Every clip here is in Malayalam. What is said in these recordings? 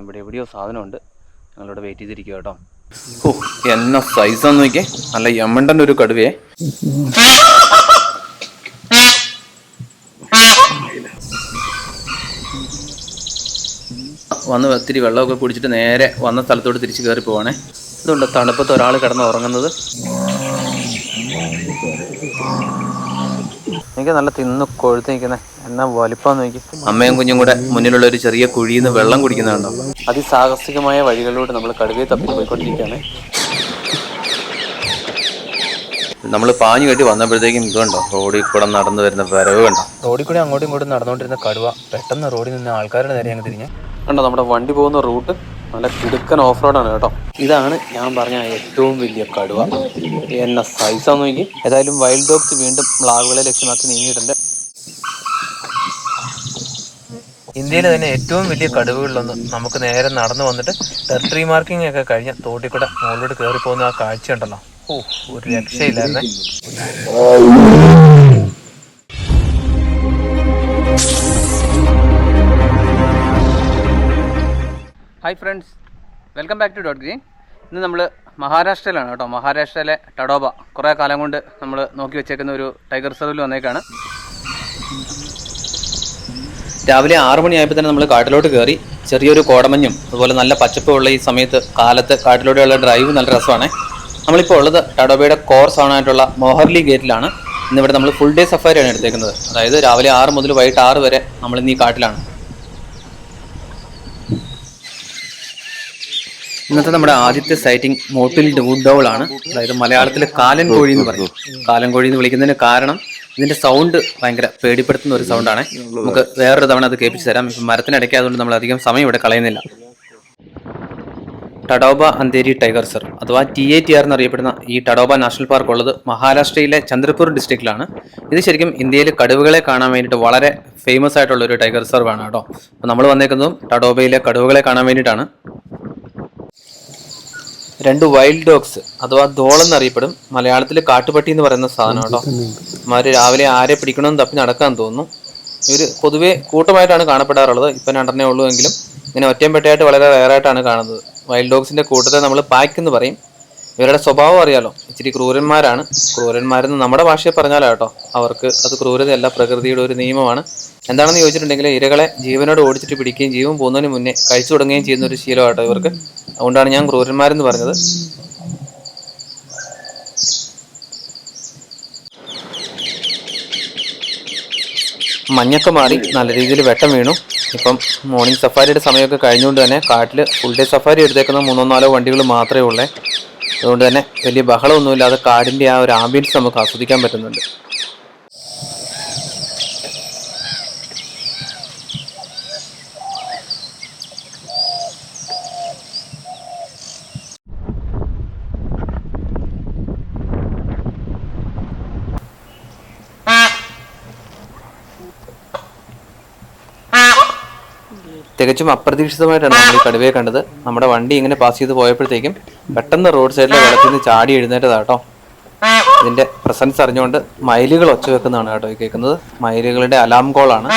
ഇവിടെ എവിടെയോ സാധനമുണ്ട്. ഞങ്ങളിവിടെ വെയിറ്റ് ചെയ്തിരിക്കുക കേട്ടോ. ഓ, എന്നാ സൈസാന്ന് നോക്കിയേ, നല്ല യമണ്ടൻ്റെ ഒരു കടുവയെ. വന്ന് ഒത്തിരി വെള്ളമൊക്കെ കുടിച്ചിട്ട് നേരെ വന്ന സ്ഥലത്തോട്ട് തിരിച്ച് കയറി പോവാണേ. ഇതുണ്ട് തണുപ്പത്ത് ഒരാൾ കിടന്ന് ഉറങ്ങുന്നത്. എനിക്ക് നല്ല തിന്ന് കൊഴുത്ത് നിൽക്കുന്നത്, എന്നാ വലിപ്പാന്ന് നോക്കി. അമ്മയും കുഞ്ഞും കൂടെ മുന്നിലുള്ള ഒരു ചെറിയ കുഴിയിൽ നിന്ന് വെള്ളം കുടിക്കുന്നുണ്ടോ. അതിസാഹസികമായ വഴികളിലൂടെ നമ്മൾ കടുവയെ തപ്പി പോയിക്കൊണ്ടിരിക്കുകയാണ്. നമ്മൾ പാഞ്ഞു കെട്ടി വന്നപ്പോഴത്തേക്കും ഇതുണ്ടോ റോഡിൽ കൂടെ നടന്നു വരുന്ന വരവ് കണ്ടോ. റോഡിൽ കൂടെ അങ്ങോട്ടും ഇങ്ങോട്ടും നടന്നുകൊണ്ടിരുന്ന കടുവ പെട്ടെന്ന് റോഡിൽ നിന്ന് ആൾക്കാരുടെ നേരെ അങ്ങ് തിരിഞ്ഞ് കണ്ടോ. നമ്മുടെ വണ്ടി പോകുന്ന റൂട്ട് നല്ല കിടുക്കൻ ഓഫ് റോഡാണ് കേട്ടോ. ഇതാണ് ഞാൻ പറഞ്ഞ ഏറ്റവും വലിയ കടുവ. എന്ന സൈസാന്ന് നോക്കി. ഏതായാലും വൈൽഡ് ഡോഗ്സ് വീണ്ടും മ്ലാവുകളെ ലക്ഷ്യമാക്കി നീങ്ങിയിട്ടുണ്ട്. ഇന്ത്യയിൽ തന്നെ ഏറ്റവും വലിയ കടുവകളിലൊന്ന് നമുക്ക് നേരെ നടന്നു വന്നിട്ട് ടെറിട്ടറി മാർക്കിംഗ് ഒക്കെ കഴിഞ്ഞ് തോട്ടിൽ കൂടെ മുകളിലോട്ട് കയറി പോകുന്ന ആ കാഴ്ച ഉണ്ടല്ലോ. ഓ, ഒരു രക്ഷയില്ലായിരുന്നേ. Hi friends, welcome back to dot green. ഇന്ന് നമ്മൾ മഹാരാഷ്ട്രയിലാണ് കേട്ടോ. മഹാരാഷ്ട്രയിലെ ടഡോബ. കുറേ കാലം കൊണ്ട് നമ്മൾ നോക്കി വെച്ചേക്കുന്ന ഒരു ടൈഗർ റിസർവിൽ വന്നേക്കാണ്. രാവിലെ 6 മണിയായപ്പോൾ തന്നെ നമ്മൾ കാട്ടിലോട്ട് കയറി. ചെറിയൊരു കോടമഞ്ഞും അതുപോലെ നല്ല പച്ചപ്പുള്ള ഈ സമയത്ത് കാലത്ത് കാട്ടിലൂടെയുള്ള ഡ്രൈവ് നല്ല രസമാണ്. നമ്മളിപ്പോൾ ഉള്ളത് ടഡോബയുടെ കോർ സോണായിട്ടുള്ള മോഹർലി ഗേറ്റിലാണ്. ഇന്നിവിടെ നമ്മൾ ഫുൾ ഡേ സഫാരിയാണ് എടുത്തേക്കുന്നത്. അതായത് രാവിലെ 6 മുതൽ വൈകിട്ട് 6 വരെ നമ്മളിന്ന് ഈ കാട്ടിലാണ്. ഇന്നത്തെ നമ്മുടെ ആദ്യത്തെ സൈറ്റിംഗ് മോട്ടിൽ വുഡ് ഡൗൾ ആണ്. അതായത് മലയാളത്തിൽ കാലൻ കോഴി എന്ന് പറയും. കാലൻ കോഴി എന്ന് വിളിക്കുന്നതിന് കാരണം ഇതിന്റെ സൗണ്ട് ഭയങ്കര പേടിപ്പെടുത്തുന്ന ഒരു സൗണ്ടാണ്. നമുക്ക് വേറൊരു തവണ അത് കേൾപ്പിച്ച് തരാം. ഇപ്പം മരത്തിനിടയ്ക്ക് ആയതുകൊണ്ട് നമ്മൾ അധികം സമയം ഇവിടെ കളയുന്നില്ല. ടഡോബ അന്തേരി ടൈഗർ റിസർവ് അഥവാ TATR എന്നറിയപ്പെടുന്ന ഈ ടഡോബ നാഷണൽ പാർക്ക് ഉള്ളത് മഹാരാഷ്ട്രയിലെ ചന്ദ്രപൂർ ഡിസ്ട്രിക്റ്റിലാണ്. ഇത് ശരിക്കും ഇന്ത്യയിൽ കടുവകളെ കാണാൻ വേണ്ടിയിട്ട് വളരെ ഫേമസ് ആയിട്ടുള്ള ഒരു ടൈഗർ റിസർവ് ആണ് കേട്ടോ. അപ്പോൾ നമ്മൾ വന്നേക്കുന്നതും ടഡോബയിലെ കടുവകളെ കാണാൻ വേണ്ടിയിട്ടാണ്. 2 വൈൽഡ് ഡോഗ്സ് അഥവാ ധോളെന്നറിയപ്പെടും. മലയാളത്തിൽ കാട്ടുപട്ടി എന്ന് പറയുന്ന സാധനം കേട്ടോ. അവര് രാവിലെ ആരെ പിടിക്കണമെന്ന് തപ്പി നടക്കാൻ തോന്നുന്നു. ഇവർ പൊതുവേ കൂട്ടമായിട്ടാണ് കാണപ്പെടാറുള്ളത്. ഇപ്പം 2 ഉള്ളൂ എങ്കിലും ഇങ്ങനെ ഒറ്റയും പെട്ടയായിട്ട് വളരെ റെയറായിട്ടാണ് കാണുന്നത്. വൈൽഡ് ഡോഗ്സിൻ്റെ കൂട്ടത്തെ നമ്മൾ പാക്ക് എന്ന് പറയും. ഇവരുടെ സ്വഭാവം അറിയാലോ, ഇച്ചിരി ക്രൂരന്മാരാണ്. ക്രൂരന്മാരെന്ന് നമ്മുടെ ഭാഷയിൽ പറഞ്ഞാലോ കേട്ടോ. അവർക്ക് അത് ക്രൂരതയല്ല, പ്രകൃതിയുടെ ഒരു നിയമമാണ്. എന്താണെന്ന് ചോദിച്ചിട്ടുണ്ടെങ്കിൽ ഇരകളെ ജീവനോട് ഓടിച്ചിട്ട് പിടിക്കുകയും ജീവൻ പോകുന്നതിന് മുന്നേ കഴിച്ചു തുടങ്ങുകയും ചെയ്യുന്ന ഒരു ശീലമാട്ടോ ഇവർക്ക്. അതുകൊണ്ടാണ് ഞാൻ ക്രൂരന്മാരെന്ന് പറഞ്ഞത്. മഞ്ഞൊക്കെ മാറി നല്ല രീതിയിൽ വെട്ടം വീണു. ഇപ്പം മോർണിംഗ് സഫാരിയുടെ സമയമൊക്കെ കഴിഞ്ഞുകൊണ്ട് തന്നെ കാട്ടിൽ ഫുൾ ഡേ സഫാരി എടുത്തേക്കുന്ന 3-4 വണ്ടികൾ മാത്രമേ ഉള്ളേ. അതുകൊണ്ട് തന്നെ വലിയ ബഹളമൊന്നുമില്ലാതെ കാടിൻ്റെ ആ ഒരു ആംബിയൻസ് നമുക്ക് ആസ്വദിക്കാൻ പറ്റുന്നുണ്ട്. തികച്ചും അപ്രതീക്ഷിതമായിട്ടാണ് നമ്മൾ ഈ കടുവയെ കണ്ടത്. നമ്മുടെ വണ്ടി ഇങ്ങനെ പാസ് ചെയ്ത് പോയപ്പോഴത്തേക്കും പെട്ടെന്ന് റോഡ് സൈഡിലെ വെള്ളത്തിൽ നിന്ന് ചാടി എഴുന്നേറ്റതാട്ടോ. ഇതിന്റെ പ്രസൻസ് അറിഞ്ഞുകൊണ്ട് മയിലുകൾ ഒച്ച വെക്കുന്നതാണ് കേട്ടോ ഈ കേൾക്കുന്നത്. മയിലുകളുടെ അലാം കോളാണ്.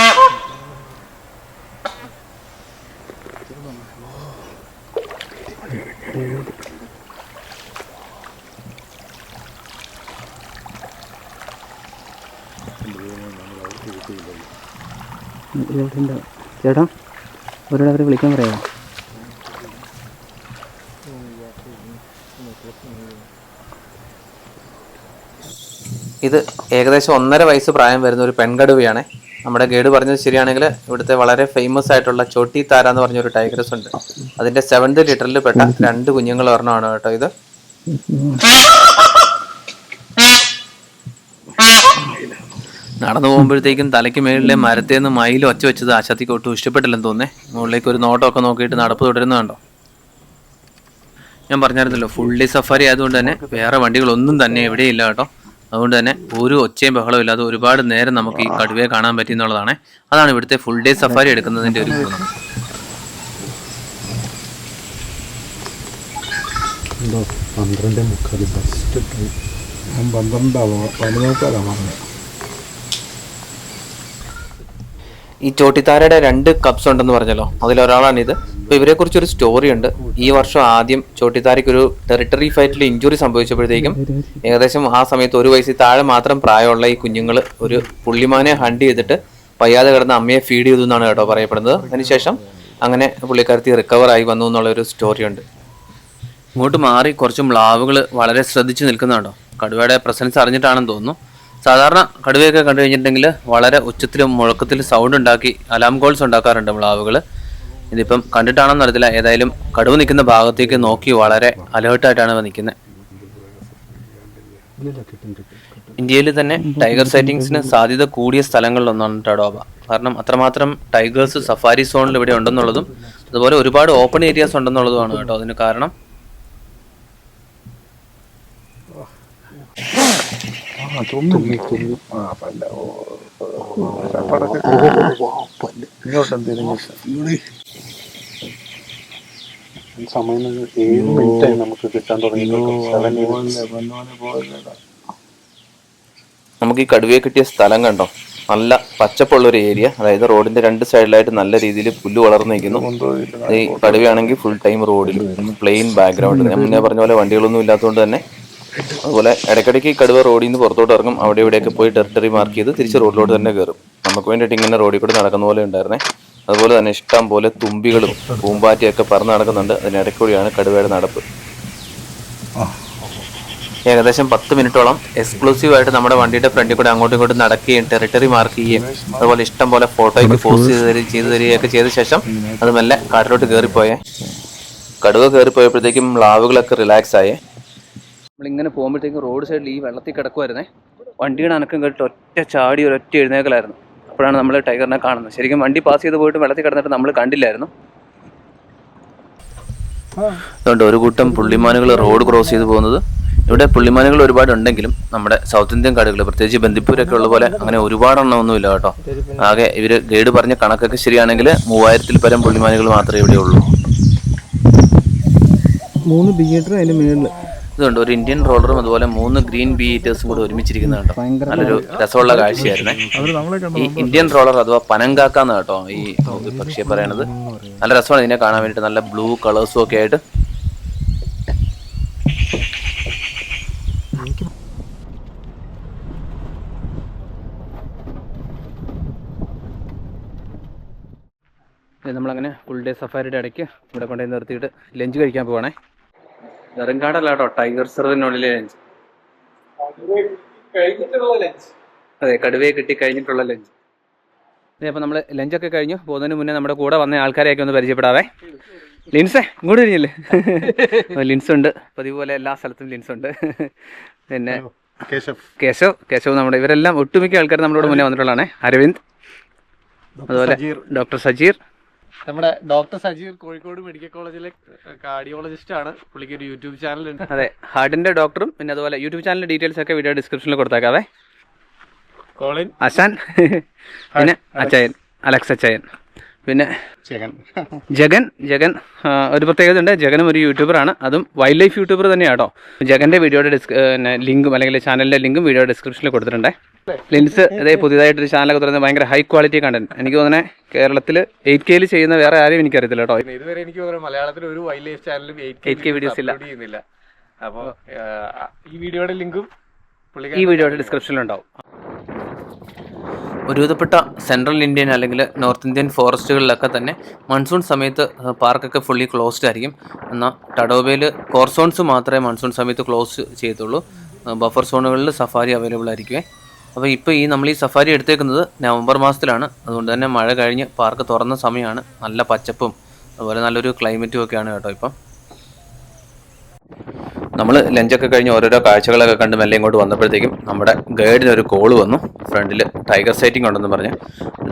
ചേട്ടാ, ഒരാൾ അവരെ വിളിക്കാൻ പറയാമോ? ഇത് ഏകദേശം 1.5 വയസ്സ് പ്രായം വരുന്ന ഒരു പെൺകടുവയാണ്. നമ്മുടെ ഗൈഡ് പറഞ്ഞത് ശരിയാണെങ്കിൽ ഇവിടുത്തെ വളരെ ഫേമസ് ആയിട്ടുള്ള ചോട്ടി താര എന്ന് പറഞ്ഞൊരു ടൈഗറസ് ഉണ്ട്. അതിന്റെ 7th ലിറ്ററിൽ പെട്ട 2 കുഞ്ഞുങ്ങൾ ഒരെണ്ണമാണ് കേട്ടോ ഇത്. നടന്നു പോകുമ്പോഴത്തേക്കും തലയ്ക്ക് മേളിലെ മരത്തിൽ നിന്ന് മയിൽ ഒച്ച വെച്ചത് ആശാത്തിക്ക് ഒട്ടും ഇഷ്ടപ്പെട്ടില്ലെന്ന് തോന്നേ. മുകളിലേക്ക് ഒരു നോട്ടമൊക്കെ നോക്കിയിട്ട് നടപ്പ് തുടരുന്നുണ്ടോ. ഞാൻ പറഞ്ഞായിരുന്നല്ലോ, ഫുൾ ഡേ സഫാരി ആയതുകൊണ്ട് തന്നെ വേറെ വണ്ടികളൊന്നും തന്നെ എവിടെയില്ല കേട്ടോ. അതുകൊണ്ട് തന്നെ ഒരു ഒച്ചയും ബഹളവും ഇല്ലാതെ ഒരുപാട് നേരം നമുക്ക് ഈ കടുവയെ കാണാൻ പറ്റി എന്നുള്ളതാണ്. അതാണ് ഇവിടുത്തെ ഫുൾ ഡേ സഫാരി എടുക്കുന്നതിൻ്റെ ഒരു ഗുണം. ഈ ചോട്ടിത്താരയുടെ 2 കപ്സ് ഉണ്ടെന്ന് പറഞ്ഞല്ലോ, അതിലൊരാളാണിത്. അപ്പോൾ ഇവരെക്കുറിച്ചൊരു സ്റ്റോറി ഉണ്ട്. ഈ വർഷം ആദ്യം ചോട്ടിത്താരയ്ക്കൊരു ടെറിട്ടറി ഫൈറ്റിൽ ഇഞ്ചുറി സംഭവിച്ചപ്പോഴത്തേക്കും ഏകദേശം ആ സമയത്ത് 1 വയസ്സിൽ താഴെ മാത്രം പ്രായമുള്ള ഈ കുഞ്ഞുങ്ങൾ ഒരു പുള്ളിമാനെ ഹണ്ട് ചെയ്തിട്ട് വയ്യാതെ കിടന്ന അമ്മയെ ഫീഡ് ചെയ്തു എന്നാണ് കേട്ടോ പറയപ്പെടുന്നത്. അതിനുശേഷം അങ്ങനെ പുള്ളിക്കാരത്തി റിക്കവറായി വന്നു എന്നുള്ളൊരു സ്റ്റോറി ഉണ്ട്. ഇങ്ങോട്ട് മാറി കുറച്ച് മ്ലാവുകൾ വളരെ ശ്രദ്ധിച്ച് നിൽക്കുന്നുണ്ടോ. കടുവയുടെ പ്രസൻസ് അറിഞ്ഞിട്ടാണെന്ന് തോന്നുന്നു. സാധാരണ കടുവയൊക്കെ കണ്ടു കഴിഞ്ഞിട്ടുണ്ടെങ്കിൽ വളരെ ഉച്ചത്തിലും മുഴക്കത്തിലും സൗണ്ട് ഉണ്ടാക്കി അലാം കോൾസ് ഉണ്ടാക്കാറുണ്ട് മ്ലാവുകൾ. ഇതിപ്പം കണ്ടിട്ടാണെന്ന് അറിയത്തില്ല. ഏതായാലും കടുവ നിൽക്കുന്ന ഭാഗത്തേക്ക് നോക്കി വളരെ അലേർട്ടായിട്ടാണ് നിൽക്കുന്നത്. ഇന്ത്യയിൽ തന്നെ ടൈഗർ സൈറ്റിങ്സിന് സാധ്യത കൂടിയ സ്ഥലങ്ങളിലൊന്നാണ് ടഡോബ. കാരണം അത്രമാത്രം ടൈഗേഴ്സ് സഫാരി സോണിൽ ഇവിടെ ഉണ്ടെന്നുള്ളതും അതുപോലെ ഒരുപാട് ഓപ്പൺ ഏരിയാസ് ഉണ്ടെന്നുള്ളതുമാണ് കേട്ടോ അതിന് കാരണം. നമുക്ക് ഈ കടുവയെ കിട്ടിയ സ്ഥലം കണ്ടോ, നല്ല പച്ചപ്പുള്ളൊരു ഏരിയ. അതായത് റോഡിന്റെ 2 സൈഡിലായിട്ട് നല്ല രീതിയിൽ പുല്ല് വളർന്നു നിൽക്കുന്നു. ഈ കടുവയാണെങ്കിൽ ഫുൾ ടൈം റോഡിൽ പ്ലെയിൻ ബാക്ക്ഗ്രൗണ്ട്. ഞാൻ മുന്നേ പറഞ്ഞ പോലെ വണ്ടികളൊന്നും ഇല്ലാത്തതുകൊണ്ട് തന്നെ അതുപോലെ ഇടയ്ക്കിടയ്ക്ക് കടുവ റോഡിൽ നിന്ന് പുറത്തോട്ട് ഇറങ്ങും. അവിടെ ഇവിടെയൊക്കെ പോയി ടെറിട്ടറി മാർക്ക് ചെയ്ത് തിരിച്ച് റോഡിലോട്ട് തന്നെ കയറും. നമുക്ക് വേണ്ടിയിട്ട് ഇങ്ങനെ റോഡിൽ കൂടെ നടക്കുന്ന പോലെ ഉണ്ടായിരുന്നേ. അതുപോലെ തന്നെ ഇഷ്ടം പോലെ തുമ്പികളും പൂമ്പാറ്റയൊക്കെ പറന്ന് നടക്കുന്നുണ്ട്. അതിനിടയ്ക്കൂടിയാണ് കടുവയുടെ നടപ്പ്. ഏകദേശം 10 മിനിറ്റോളം എക്സ്ക്ലൂസീവായിട്ട് നമ്മുടെ വണ്ടിയുടെ ഫ്രണ്ടിൽ കൂടെ അങ്ങോട്ടും ഇങ്ങോട്ടും നടക്കുകയും ടെറിട്ടറി മാർക്ക് ചെയ്യുകയും അതുപോലെ ഇഷ്ടം പോലെ ഫോട്ടോയ്ക്ക് പോസ്റ്റ് ചെയ്ത് തരികയൊക്കെ ചെയ്ത ശേഷം അത് മെല്ലെ കാട്ടിലോട്ട് കയറിപ്പോയേ. കടുവ കയറിപ്പോയപ്പോഴത്തേക്കും മ്ലാവുകളൊക്കെ റിലാക്സ് ആയേ. നമ്മളിങ്ങനെ പോകുമ്പോഴത്തേക്കും റോഡ് സൈഡിൽ ഈ വെള്ളത്തിൽ കിടക്കുമായിരുന്നേ. വണ്ടിയുടെ അനക്കം കേട്ടിട്ട് ഒറ്റ ചാടി ഒരൊറ്റ എഴുന്നേക്കലായിരുന്നു. അപ്പോഴാണ് നമ്മൾ ടൈഗറിനെ കാണുന്നത്. ശരിക്കും വണ്ടി പാസ് ചെയ്ത് പോയിട്ട് വെള്ളത്തിൽ കിടന്നിട്ട് നമ്മൾ കണ്ടില്ലായിരുന്നു. അതുകൊണ്ട് ഒരു കൂട്ടം പുള്ളിമാനുകൾ റോഡ് ക്രോസ് ചെയ്ത് പോകുന്നത്. ഇവിടെ പുള്ളിമാനുകൾ ഒരുപാട് ഉണ്ടെങ്കിലും നമ്മുടെ സൗത്ത് ഇന്ത്യൻ കാടുകൾ പ്രത്യേകിച്ച് ബന്ദിപ്പൂരൊക്കെ ഉള്ള പോലെ അങ്ങനെ ഒരുപാടെണ്ണമൊന്നുമില്ല കേട്ടോ. ആകെ ഇവർ ഗൈഡ് പറഞ്ഞ കണക്കൊക്കെ ശരിയാണെങ്കിൽ 3000-ൽ പരം പുള്ളിമാനുകൾ മാത്രമേ ഇവിടെ ഉള്ളൂ. 3 ബിഗേറ്റർ അതിന്റെ മേളിൽ ഇതുണ്ട്. ഒരു ഇന്ത്യൻ റോളറും അതുപോലെ 3 ഗ്രീൻ ബീ ഈറ്റേഴ്സും കൂടെ ഒരുമിച്ചിരിക്കുന്നുണ്ട്. നല്ലൊരു രസമുള്ള കാഴ്ചയായിരുന്നേ. ഈ ഇന്ത്യൻ റോളർ അഥവാ പനങ്കാക്കാന്ന് കേട്ടോ ഈ പക്ഷിയെ പറയണത്. നല്ല രസമാണ് ഇതിനെ കാണാൻ വേണ്ടിയിട്ട്. നല്ല ബ്ലൂ കളേഴ്സും ഒക്കെ ആയിട്ട്. നമ്മളങ്ങനെ ഫുൾ ഡേ സഫാരിയുടെ ഇടയ്ക്ക് ഇവിടെ കൊണ്ടുപോയി നിർത്തിയിട്ട് ലഞ്ച് കഴിക്കാൻ പോവാണേ. നെറുങ്കാടല്ല കേട്ടോ, ടൈഗർ റിസർവിനുള്ളിലെ ലഞ്ച്. അതെ, കടുവയെ കിട്ടി കഴിഞ്ഞിട്ടുള്ള ലഞ്ച്. അപ്പോൾ നമ്മൾ ലഞ്ചൊക്കെ കഴിഞ്ഞു. പോകുന്നതിന് മുന്നേ നമ്മുടെ കൂടെ വന്ന ആൾക്കാരെയൊക്കെ ഒന്ന് പരിചയപ്പെടാവേ. ലിൻസേ ഇങ്ങോട്ട് തിരിഞ്ഞില്ലേ? ലിൻസ് ഉണ്ട്, പതിവ് പോലെ എല്ലാ സ്ഥലത്തും ലിൻസ് ഉണ്ട്. പിന്നെ കേശവ് നമ്മുടെ ഇവരെല്ലാം ഒട്ടുമിക്ക ആൾക്കാർ നമ്മളോട് മുന്നേ വന്നിട്ടുള്ളതാണേ. അരവിന്ദ്, അതുപോലെ ഡോക്ടർ സജീർ. നമ്മുടെ ഡോക്ടർ സജീർ കോഴിക്കോട് മെഡിക്കൽ കോളേജിലെ കാർഡിയോളജിസ്റ്റ് ആണ്. പുള്ളിക്ക് ഒരു യൂട്യൂബ് ചാനലുണ്ട്. അതെ, ഹാർട്ടിന്റെ ഡോക്ടറും. പിന്നെ അതുപോലെ യൂട്യൂബ് ചാനലിന്റെ ഡീറ്റെയിൽസ് ഒക്കെ വീഡിയോ ഡിസ്ക്രിപ്ഷനിൽ കൊടുത്തേക്കാവേ. കോളിൻ, അശാൻ, പിന്നെ അച്ചായൻ, അലക്സ് അച്ചായൻ, പിന്നെ ജഗൻ. ഒരു പ്രത്യേകത ഉണ്ട്, ജഗനും ഒരു യൂട്യൂബറാണ്. അതും വൈൽഡ് ലൈഫ് യൂട്യൂബർ തന്നെയാണ് കേട്ടോ. ജഗന്റെ വീഡിയോയുടെ ലിങ്കും അല്ലെങ്കിൽ ചാനലിന്റെ ലിങ്കും വീഡിയോ ഡിസ്ക്രിപ്ഷനിൽ കൊടുത്തിട്ടുണ്ട്. ലിൻസ് അതേ പുതിയതായിട്ടൊരു ചാനലൊക്കെ തുറന്നത് ഭയങ്കര ഹൈ ക്വാളിറ്റി കണ്ടന്റ്. എനിക്ക് തോന്നുന്നത് കേരളത്തിൽ 8K ചെയ്യുന്ന വേറെ ആരും എനിക്കറിയത്തില്ല കേട്ടോ. ഇതുവരെ എനിക്ക് തോന്നുന്നു മലയാളത്തിൽ ഒരു വൈൽഡ് ലൈഫ് ചാനലും 8K വീഡിയോസ് ഇല്ല. അപ്പോൾ ഈ വീഡിയോയുടെ ലിങ്കും ഈ വീഡിയോയുടെ ഡിസ്ക്രിപ്ഷനിലുണ്ടാവും. ഒരുവിധപ്പെട്ട സെൻട്രൽ ഇന്ത്യൻ അല്ലെങ്കിൽ നോർത്ത് ഇന്ത്യൻ ഫോറസ്റ്റുകളിലൊക്കെ തന്നെ മൺസൂൺ സമയത്ത് പാർക്കൊക്കെ ഫുള്ളി ക്ലോസ്ഡ് ആയിരിക്കും. എന്നാൽ ടഡോബയിൽ കോർ സോൺസ് മാത്രമേ മൺസൂൺ സമയത്ത് ക്ലോസ് ചെയ്യത്തുള്ളൂ. ബഫർ സോണുകളിൽ സഫാരി അവൈലബിൾ ആയിരിക്കുമേ. അപ്പോൾ ഇപ്പോൾ നമ്മൾ ഈ സഫാരി എടുത്തേക്കുന്നത് നവംബർ മാസത്തിലാണ്. അതുകൊണ്ട് തന്നെ മഴ കഴിഞ്ഞ് പാർക്ക് തുറന്ന സമയമാണ്. നല്ല പച്ചപ്പും അതുപോലെ നല്ലൊരു ക്ലൈമറ്റും ഒക്കെയാണ് കേട്ടോ. ഇപ്പം നമ്മൾ ലഞ്ചൊക്കെ കഴിഞ്ഞ് ഓരോരോ കാഴ്ചകളൊക്കെ കണ്ട് മെല്ലെ ഇങ്ങോട്ട് വന്നപ്പോഴത്തേക്കും നമ്മുടെ ഗൈഡിനൊരു കോള് വന്നു. ഫ്രണ്ടിൽ ടൈഗർ സൈറ്റിംഗ് ഉണ്ടെന്ന് പറഞ്ഞ്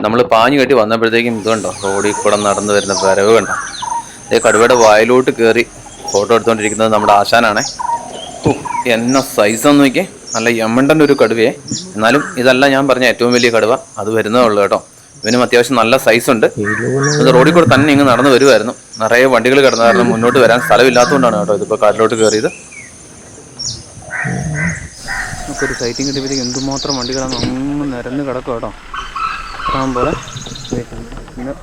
നമ്മൾ പാഞ്ഞു കെട്ടി വന്നപ്പോഴത്തേക്കും ഇതുണ്ടോ, റോഡിൽ കൂടെ നടന്നു വരുന്ന വരവ് കണ്ടോ. ഈ കടുവയുടെ വായിലോട്ട് കയറി ഫോട്ടോ എടുത്തുകൊണ്ടിരിക്കുന്നത് നമ്മുടെ ആശാനാണേ. എന്ന സൈസൊന്നും നോക്കിയേ, നല്ല യമണ്ടൻ്റെ ഒരു കടുവയെ. എന്നാലും ഇതല്ല ഞാൻ പറഞ്ഞ ഏറ്റവും വലിയ കടുവ, അത് വരുന്നേ ഉള്ളൂ കേട്ടോ. ഇവനും അത്യാവശ്യം നല്ല സൈസുണ്ട്. അത് റോഡിൽ കൂടെ തന്നെ ഇങ്ങ് നടന്നു വരുമായിരുന്നു. നിറയെ വണ്ടികൾ കിടന്ന കാരണം മുന്നോട്ട് വരാൻ സ്ഥലമില്ലാത്തതുകൊണ്ടാണ് കേട്ടോ ഇതിപ്പോൾ കാട്ടിലോട്ട് കയറിയത്. നമുക്കൊരു സൈറ്റിംഗ് കിട്ടിയപ്പോഴത്തേക്ക് എന്തുമാത്രം വണ്ടികളാണ് അങ്ങ് നിരന്ന് കിടക്കും കേട്ടോ. കാണാൻ പോലെ. പിന്നെ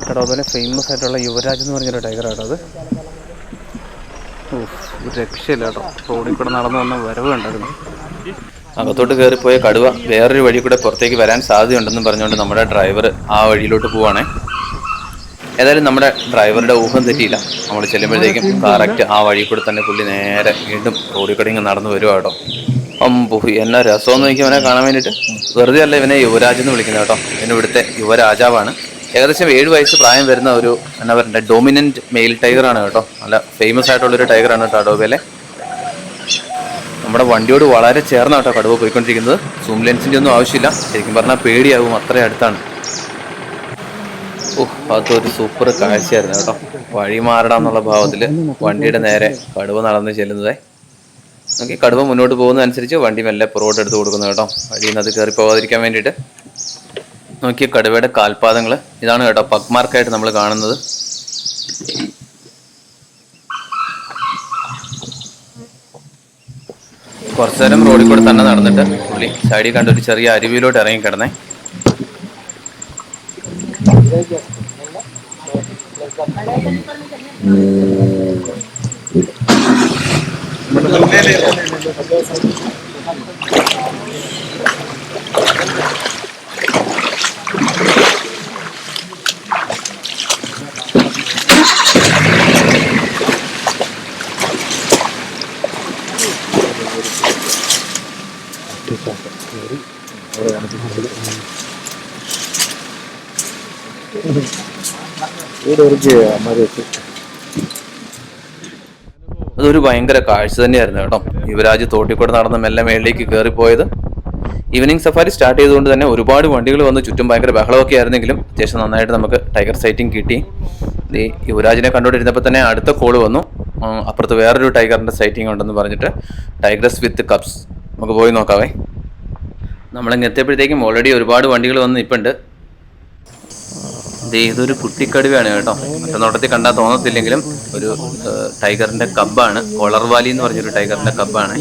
കടവലെ ഫേമസ് ആയിട്ടുള്ള യുവരാജ് എന്ന് പറഞ്ഞൊരു ടൈഗറാട്ടോ അത്. ഒരു രക്ഷയില്ല കേട്ടോ. റോഡിൽ കൂടെ നടന്നു വന്ന വരവ് കണ്ടായിരുന്നു. അകത്തോട്ട് കയറിപ്പോയ കടുവ വേറൊരു വഴി കൂടെ പുറത്തേക്ക് വരാൻ സാധ്യതയുണ്ടെന്ന് പറഞ്ഞുകൊണ്ട് നമ്മുടെ ഡ്രൈവർ ആ വഴിയിലോട്ട് പോവാണേ. ഏതായാലും നമ്മുടെ ഡ്രൈവറുടെ ഊഹം തെറ്റിയില്ല. നമ്മൾ ചെല്ലുമ്പോഴത്തേക്കും കറക്റ്റ് ആ വഴി കൂടെ തന്നെ പുള്ളി നേരെ വീണ്ടും റോഡിൽ കൂടെ ഇങ്ങനെ നടന്നു വരുവാ കേട്ടോ. എന്നാ രസമെന്ന് നോക്കി അവനെ കാണാൻ വേണ്ടിയിട്ട്. വെറുതെ അല്ല ഇവനെ യുവരാജ് എന്ന് വിളിക്കുന്നത് കേട്ടോ. ഇവന് ഇവിടുത്തെ യുവരാജാവാണ്. ഏകദേശം 7 വയസ്സ് പ്രായം വരുന്ന ഒരു എന്താ പറയുക ഡൊമിനന്റ് മെയിൽ ടൈഗറാണ് കേട്ടോ. നല്ല ഫേമസ് ആയിട്ടുള്ളൊരു ടൈഗറാണ് കേട്ടോ അഡോബയിലെ. നമ്മുടെ വണ്ടിയോട് വളരെ ചേർന്നാണ് കേട്ടോ കടുവ പോയിക്കൊണ്ടിരിക്കുന്നത്. സൂം ലെൻസിൻ്റെ ഒന്നും ആവശ്യമില്ല. ശരിക്കും പറഞ്ഞാൽ പേടിയാവും, അത്രയും അടുത്താണ്. അതൊരു സൂപ്പർ കാഴ്ചയായിരുന്നു കേട്ടോ. വഴി മാറടാന്നുള്ള ഭാവത്തിൽ വണ്ടിയുടെ നേരെ കടുവ നടന്ന് ചെല്ലുന്നത്. നോക്കി കടുവ മുന്നോട്ട് പോകുന്നതനുസരിച്ച് വണ്ടി മെല്ലെ പുറകോട്ട് എടുത്ത് കൊടുക്കുന്നു കേട്ടോ. വഴിയിൽ നിന്ന് അത് കയറി പോകാതിരിക്കാൻ വേണ്ടിയിട്ട്. നോക്കിയ കടുവയുടെ കാൽപാദങ്ങൾ ഇതാണ് കേട്ടോ പഗ് മാർക്കായിട്ട് നമ്മൾ കാണുന്നത്. കുറച്ചു നേരം റോഡിൽ കൂടെ തന്നെ നടന്നിട്ട് പുള്ളി സൈഡിൽ കണ്ടൊരു ചെറിയ അരുവിയിലോട്ട് ഇറങ്ങി കിടന്നേ. അതൊരു ഭയങ്കര കാഴ്ച തന്നെയായിരുന്നു കേട്ടോ. യുവരാജ് തോട്ടിക്കൂടെ നടന്ന് മെല്ലെ മേളിലേക്ക് കയറിപ്പോയത്. ഈവനിങ് സഫാരി സ്റ്റാർട്ട് ചെയ്തുകൊണ്ട് തന്നെ ഒരുപാട് വണ്ടികൾ വന്ന് ചുറ്റും ഭയങ്കര ബഹളമൊക്കെ ആയിരുന്നെങ്കിലും അത്യാവശ്യം നന്നായിട്ട് നമുക്ക് ടൈഗർ സൈറ്റിംഗ് കിട്ടി. ഈ യുവരാജിനെ കണ്ടുകൊണ്ടിരുന്നപ്പോൾ തന്നെ അടുത്ത കോള് വന്നു. അപ്പുറത്ത് വേറൊരു ടൈഗറിൻ്റെ സൈറ്റിംഗ് ഉണ്ടെന്ന് പറഞ്ഞിട്ട് ടൈഗർസ് വിത്ത് കപ്സ്. നമുക്ക് പോയി നോക്കാവേ. നമ്മളിങ്ങ് എത്തിയപ്പോഴത്തേക്കും ഓൾറെഡി ഒരുപാട് വണ്ടികൾ വന്ന് നിൽപ്പുണ്ട്. ഇതൊരു കുട്ടിക്കടുവയാണ് കേട്ടോ. മറ്റൊന്നോട്ടത്തിൽ കണ്ടാൽ തോന്നത്തില്ലെങ്കിലും ഒരു ടൈഗറിന്റെ കബ്ബാണ്. കൊളർവാലി എന്ന് പറഞ്ഞൊരു ടൈഗറിന്റെ കബ്ബാണ്.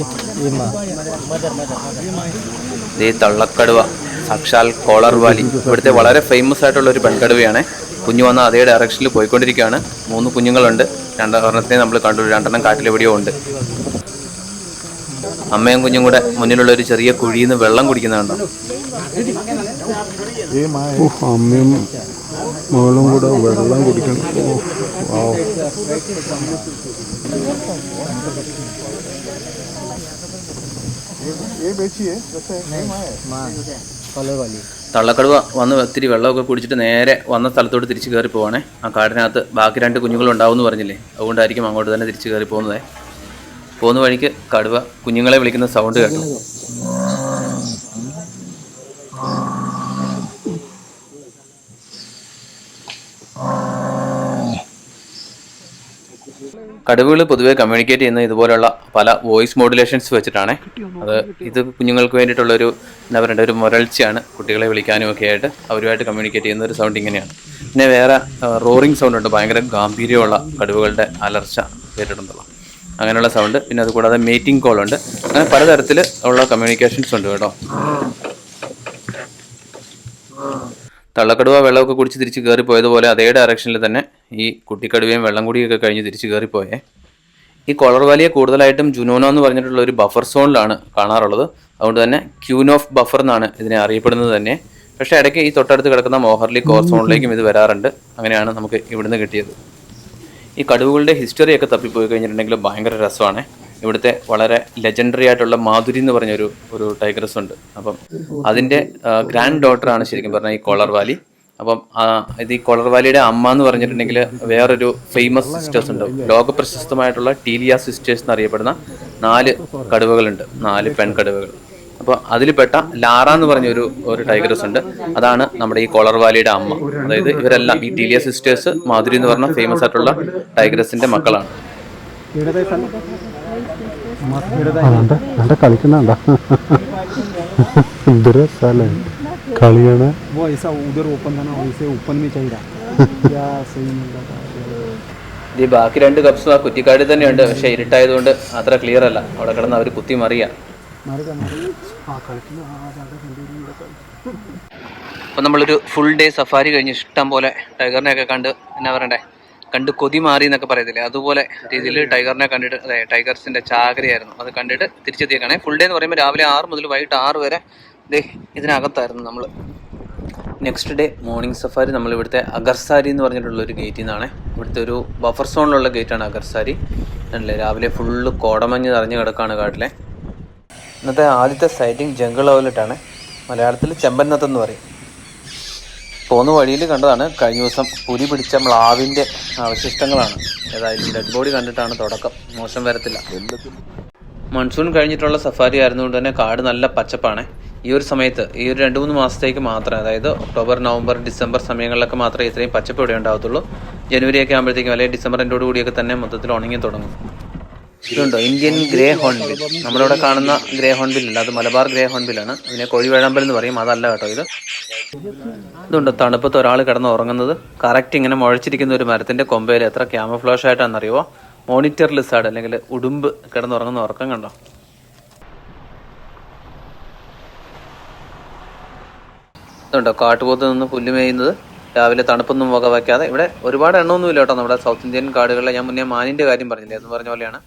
തള്ളക്കടുവ, സാക്ഷാൽ കോളർവാലി. ഇവിടുത്തെ വളരെ ഫേമസ് ആയിട്ടുള്ള ഒരു പെൺകടുവയാണ്. കുഞ്ഞു വന്ന അതേ ഡയറക്ഷനിൽ പോയിക്കൊണ്ടിരിക്കുകയാണ്. 3 കുഞ്ഞുങ്ങളുണ്ട്. 2 നമ്മൾ കണ്ടു. 2 കാട്ടിലെവിടെയോ ഉണ്ട്. അമ്മയും കുഞ്ഞും കൂടെ മുന്നിലുള്ള ഒരു ചെറിയ കുഴിയിൽ നിന്ന് വെള്ളം കുടിക്കുന്നുണ്ടോ. അമ്മയും മകളും കൂടെ വെള്ളം കുടിക്കണം. തള്ളക്കടുവ വന്ന് ഒത്തിരി വെള്ളമൊക്കെ കുടിച്ചിട്ട് നേരെ വന്ന സ്ഥലത്തോട്ട് തിരിച്ച് കയറി പോവാണേ. ആ കാടിനകത്ത് ബാക്കി 2 കുഞ്ഞുങ്ങളുണ്ടാവും എന്ന് പറഞ്ഞില്ലേ, അതുകൊണ്ടായിരിക്കും അങ്ങോട്ട് തന്നെ തിരിച്ച് കയറി പോകുന്നത്. പോകുന്ന വഴിക്ക് കടുവ കുഞ്ഞുങ്ങളെ വിളിക്കുന്ന സൗണ്ട് കേട്ടു. കടുവകൾ പൊതുവെ കമ്മ്യൂണിക്കേറ്റ് ചെയ്യുന്ന ഇതുപോലെയുള്ള പല വോയിസ് മോഡുലേഷൻസ് വെച്ചിട്ടാണ്. ഇത് കുഞ്ഞുങ്ങൾക്ക് വേണ്ടിയിട്ടുള്ളൊരു എന്താ പറയണ്ട ഒരു മുരൾച്ചയാണ്. കുട്ടികളെ വിളിക്കാനും ഒക്കെ ആയിട്ട് അവരുമായിട്ട് കമ്മ്യൂണിക്കേറ്റ് ചെയ്യുന്ന ഒരു സൗണ്ട് ഇങ്ങനെയാണ്. പിന്നെ വേറെ റോറിങ് സൗണ്ട് ഉണ്ട്. ഭയങ്കര ഗാംഭീര്യമുള്ള കടുവകളുടെ അലർച്ച കേട്ടിട്ടുണ്ടല്ലോ, അങ്ങനെയുള്ള സൗണ്ട്. പിന്നെ അതുകൂടാതെ മീറ്റിംഗ് കോൾ ഉണ്ട്. അങ്ങനെ പലതരത്തിൽ ഉള്ള കമ്മ്യൂണിക്കേഷൻസ് ഉണ്ട് കേട്ടോ. തള്ളക്കടുവ വെള്ളമൊക്കെ കുടിച്ച് തിരിച്ച് കയറിപ്പോയതുപോലെ അതേ ഡയറക്ഷനിൽ തന്നെ ഈ കുട്ടിക്കടുവയും വെള്ളം കുടിയൊക്കെ കഴിഞ്ഞ് തിരിച്ച് കയറിപ്പോയേ. ഈ കൊളർവാലിയെ കൂടുതലായിട്ടും ജുനോനോ എന്ന് പറഞ്ഞിട്ടുള്ള ഒരു ബഫർ സോണിലാണ് കാണാറുള്ളത്. അതുകൊണ്ട് തന്നെ ക്യൂൻ ഓഫ് ബഫർ എന്നാണ് ഇതിനെ അറിയപ്പെടുന്നത് തന്നെ. പക്ഷേ ഇടയ്ക്ക് ഈ തൊട്ടടുത്ത് കിടക്കുന്ന മോഹർലി കോർ സോണിലേക്കും ഇത് വരാറുണ്ട്. അങ്ങനെയാണ് നമുക്ക് ഇവിടുന്ന് കിട്ടിയത്. ഈ കടുവകളുടെ ഹിസ്റ്ററിയൊക്കെ തപ്പിപ്പോയി കഴിഞ്ഞിട്ടുണ്ടെങ്കിൽ ഭയങ്കര രസമാണ്. ഇവിടുത്തെ വളരെ ലെജൻഡറി ആയിട്ടുള്ള മാധുരി എന്ന് പറഞ്ഞൊരു ടൈഗറസ് ഉണ്ട്. അപ്പം അതിൻ്റെ ഗ്രാൻഡ് ഡോട്ടറാണ് ശരിക്കും പറഞ്ഞാൽ ഈ കൊളർവാലി. അപ്പം ഇത് ഈ കൊളർവാലിയുടെ അമ്മ എന്ന് പറഞ്ഞിട്ടുണ്ടെങ്കിൽ വേറൊരു ഫേമസ് സിസ്റ്റേഴ്സ് ഉണ്ട്. ലോകപ്രശസ്തമായിട്ടുള്ള ടീലിയ സിസ്റ്റേഴ്സ് എന്നറിയപ്പെടുന്ന 4 കടുവകളുണ്ട്, 4 പെൺകടുവകൾ. അപ്പോൾ അതിൽപ്പെട്ട ലാറ എന്ന് പറഞ്ഞ ഒരു ടൈഗറസ് ഉണ്ട്. അതാണ് നമ്മുടെ ഈ കൊളർവാലിയുടെ അമ്മ. അതായത് ഇവരെല്ലാം ഈ ടീലിയ സിസ്റ്റേഴ്സ് മാധുരി എന്ന് പറഞ്ഞ ഫേമസ് ആയിട്ടുള്ള ടൈഗറസിന്റെ മക്കളാണ്. കളിക്കുന്നുണ്ടോ കളിയാണ്. ഈ ബാക്കി 2 കപ്സും ആ കുറ്റിക്കാടിൽ തന്നെയുണ്ട്. പക്ഷെ ഇരുട്ടായതുകൊണ്ട് അത്ര ക്ലിയർ അല്ല. അവിടെ കിടന്ന് അവർ കുത്തി മറിയാ. അപ്പം നമ്മളൊരു ഫുൾ ഡേ സഫാരി കഴിഞ്ഞ് ഇഷ്ടം പോലെ ടൈഗറിനെയൊക്കെ കണ്ട് എന്നാ പറയണ്ടേ, കണ്ട് കൊതി മാറി എന്നൊക്കെ പറയത്തില്ലേ, അതുപോലെ രീതിയിൽ ടൈഗറിനെ കണ്ടിട്ട്, അതെ ടൈഗർസിൻ്റെ ചാകരയായിരുന്നു, അത് കണ്ടിട്ട് തിരിച്ചെത്തിയേക്കാണേ. ഫുൾ ഡേ എന്ന് പറയുമ്പോൾ രാവിലെ 6 മുതൽ വൈകിട്ട് 6 വരെ ഇതിനകത്തായിരുന്നു നമ്മൾ. നെക്സ്റ്റ് ഡേ മോർണിംഗ് സഫാരി നമ്മൾ ഇവിടുത്തെ അഗർസാരി എന്ന് പറഞ്ഞിട്ടുള്ളൊരു ഗേറ്റിൽ നിന്നാണ്. ഇവിടുത്തെ ഒരു ബഫർ സോണിലുള്ള ഗേറ്റാണ് അഗർസാരി. അല്ലേ, രാവിലെ ഫുള്ള് കോടമഞ്ഞ് നിറഞ്ഞ് കിടക്കുകയാണ് കാട്ടിലെ. ഇന്നത്തെ ആദ്യത്തെ സൈറ്റിംഗ് ജംഗിൾ ഔലറ്റാണ്, മലയാളത്തിൽ ചെമ്പന്നത്ത് എന്ന് പറയും. പോകുന്ന വഴിയിൽ കണ്ടതാണ് കഴിഞ്ഞ ദിവസം പുലി പിടിച്ച മ്ലാവിൻ്റെ അവശിഷ്ടങ്ങളാണ്. ഏതായാലും ഡെഡ് ബോഡി കണ്ടിട്ടാണ് തുടക്കം, മോശം വരത്തില്ല. മൺസൂൺ കഴിഞ്ഞിട്ടുള്ള സഫാരി ആയിരുന്നുകൊണ്ട് തന്നെ കാട് നല്ല പച്ചപ്പാണ്. ഈ ഒരു സമയത്ത്, ഈ ഒരു 2-3 മാസത്തേക്ക് മാത്രമേ, അതായത് ഒക്ടോബർ, നവംബർ, ഡിസംബർ സമയങ്ങളിലൊക്കെ മാത്രമേ ഇത്രയും പച്ചപ്പ് ഇവിടെ ഉണ്ടാകത്തുള്ളൂ. ജനുവരിയൊക്കെ ആകുമ്പോഴത്തേക്കും അല്ലെങ്കിൽ ഡിസംബർ കൂടിയൊക്കെ തന്നെ മൊത്തത്തിൽ ഉണങ്ങി തുടങ്ങും. ഇതുണ്ടോ ഇന്ത്യൻ ഗ്രേ ഹോൺബിൽ, നമ്മളിവിടെ കാണുന്ന ഗ്രേ ഹോൺബില്ല, അത് മലബാർ ഗ്രേ ഹോൺബിലാണ്. അതിനെ കോഴിവേഴാമ്പൽ എന്ന് പറയും, അതല്ല കേട്ടോ ഇത്. ഇതുണ്ടോ തണുപ്പത്ത് ഒരാൾ കിടന്ന് ഉറങ്ങുന്നത്, കറക്റ്റ് ഇങ്ങനെ മുഴച്ചിരിക്കുന്ന ഒരു മരത്തിൻ്റെ കൊമ്പയിൽ. എത്ര ക്യാമഫ്ലാഷ് ആയിട്ടാണെന്നറിയുമോ, മോണിറ്റർ ലിസാർഡ് അല്ലെങ്കിൽ ഉടുമ്പ് കിടന്നുറങ്ങുന്ന ഉറക്കം കണ്ടോ. ഇതുണ്ടോ കാട്ടുപോത്ത് നിന്ന് പുല്ല് മേയുന്നത്, രാവിലെ തണുപ്പൊന്നും വക വയ്ക്കാതെ. ഇവിടെ ഒരുപാട് എണ്ണമൊന്നുമില്ല കേട്ടോ, നമ്മുടെ സൗത്ത് ഇന്ത്യൻ കാടുകളിൽ. ഞാൻ മുന്നേ മാനിൻ്റെ കാര്യം പറഞ്ഞില്ലേ, എന്ന് പറഞ്ഞ പോലെയാണ്.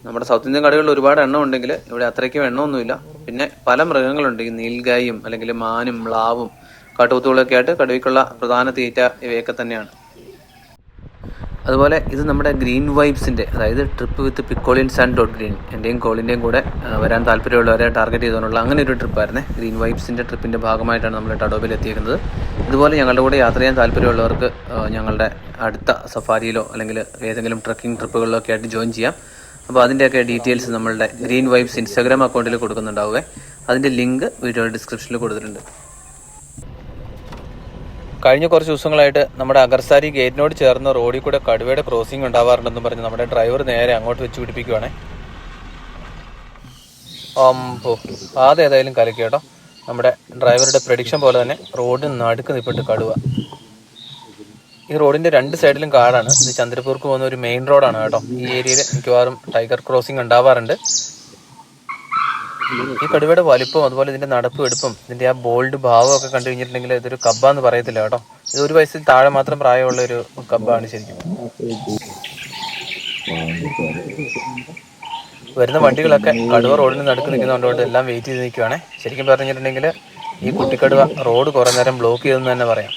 നമ്മുടെ സൗത്ത് ഇന്ത്യൻ കാടുകളിൽ ഒരുപാട് എണ്ണം ഉണ്ടെങ്കിൽ ഇവിടെ അത്രയ്ക്കും എണ്ണമൊന്നുമില്ല. പിന്നെ പല മൃഗങ്ങളുണ്ട്, ഈ നീൽഗായും അല്ലെങ്കിൽ മാനും മ്ലാവും കാട്ടുപോത്തുകളൊക്കെ ആയിട്ട് കടുവയ്ക്കുള്ള പ്രധാന തീറ്റ ഇവയൊക്കെ തന്നെയാണ്. അതുപോലെ ഇത് നമ്മുടെ ഗ്രീൻ വൈബ്സിൻ്റെ, അതായത് ട്രിപ്പ് വിത്ത് പിക്കോളിൻസ് ആൻഡ് ഡോട്ട് ഗ്രീൻ, എൻ്റെയും കോളിൻ്റെയും കൂടെ വരാൻ താല്പര്യമുള്ളവരെ ടാർഗറ്റ് ചെയ്തുകൊണ്ടുള്ള അങ്ങനെ ഒരു ട്രിപ്പായിരുന്നേ. ഗ്രീൻ വൈബ്സിൻ്റെ ട്രിപ്പിൻ്റെ ഭാഗമായിട്ടാണ് നമ്മൾ ടഡോബിൽ എത്തിയിരിക്കുന്നത്. ഇതുപോലെ ഞങ്ങളുടെ കൂടെ യാത്ര ചെയ്യാൻ താല്പര്യമുള്ളവർക്ക് ഞങ്ങളുടെ അടുത്ത സഫാരിയിലോ അല്ലെങ്കിൽ ഏതെങ്കിലും ട്രക്കിംഗ് ട്രിപ്പുകളിലോ ഒക്കെ ആയിട്ട് ജോയിൻ ചെയ്യാം. അപ്പോൾ അതിൻ്റെയൊക്കെ ഡീറ്റെയിൽസ് നമ്മളുടെ ഗ്രീൻ വൈബ്സ് ഇൻസ്റ്റാഗ്രാം അക്കൗണ്ടിൽ കൊടുക്കുന്നുണ്ടാവുക. അതിൻ്റെ ലിങ്ക് വീഡിയോയുടെ ഡിസ്ക്രിപ്ഷനിൽ കൊടുത്തിട്ടുണ്ട്. കഴിഞ്ഞ കുറച്ച് ദിവസങ്ങളായിട്ട് നമ്മുടെ അഗർസാരി ഗേറ്റിനോട് ചേർന്ന് റോഡിൽ കൂടെ കടുവയുടെ ക്രോസിംഗ് ഉണ്ടാവാറുണ്ടെന്ന് പറഞ്ഞ് നമ്മുടെ ഡ്രൈവർ നേരെ അങ്ങോട്ട് വെച്ച് പിടിപ്പിക്കുവാണേ. അതേതായാലും കലക്കി കേട്ടോ. നമ്മുടെ ഡ്രൈവറുടെ പ്രഡിക്ഷൻ പോലെ തന്നെ റോഡിന് നടുക്ക് നിൽപ്പിട്ട് കടുവ. ഈ റോഡിൻ്റെ 2 സൈഡിലും കാടാണ്. ഇത് ചന്ദ്രപൂർക്ക് പോകുന്ന ഒരു മെയിൻ റോഡാണ് കേട്ടോ. ഈ ഏരിയയിൽ മിക്കവാറും ടൈഗർ ക്രോസിംഗ് ഉണ്ടാവാറുണ്ട്. ഈ കടുവയുടെ വലിപ്പം, അതുപോലെ ഇതിൻ്റെ നടപ്പും എടുപ്പും, ഇതിൻ്റെ ആ ബോൾഡ് ഭാവമൊക്കെ കണ്ടു കഴിഞ്ഞിട്ടുണ്ടെങ്കിൽ ഇതൊരു കബ്ബാന്ന് പറയത്തില്ല കേട്ടോ. ഇത് 1 വയസ്സിൽ താഴെ മാത്രം പ്രായമുള്ള ഒരു കബ്ബാണ് ശരിക്കും. വരുന്ന വണ്ടികളൊക്കെ കടുവ റോഡിന് നടുക്ക് നിൽക്കുന്നതുകൊണ്ട് എല്ലാം വെയിറ്റ് ചെയ്ത് നിൽക്കുകയാണേ. ശരിക്കും പറഞ്ഞിട്ടുണ്ടെങ്കിൽ ഈ കുട്ടിക്കടുവ റോഡ് കുറേ നേരം ബ്ലോക്ക് ചെയ്തെന്ന് തന്നെ പറയാം.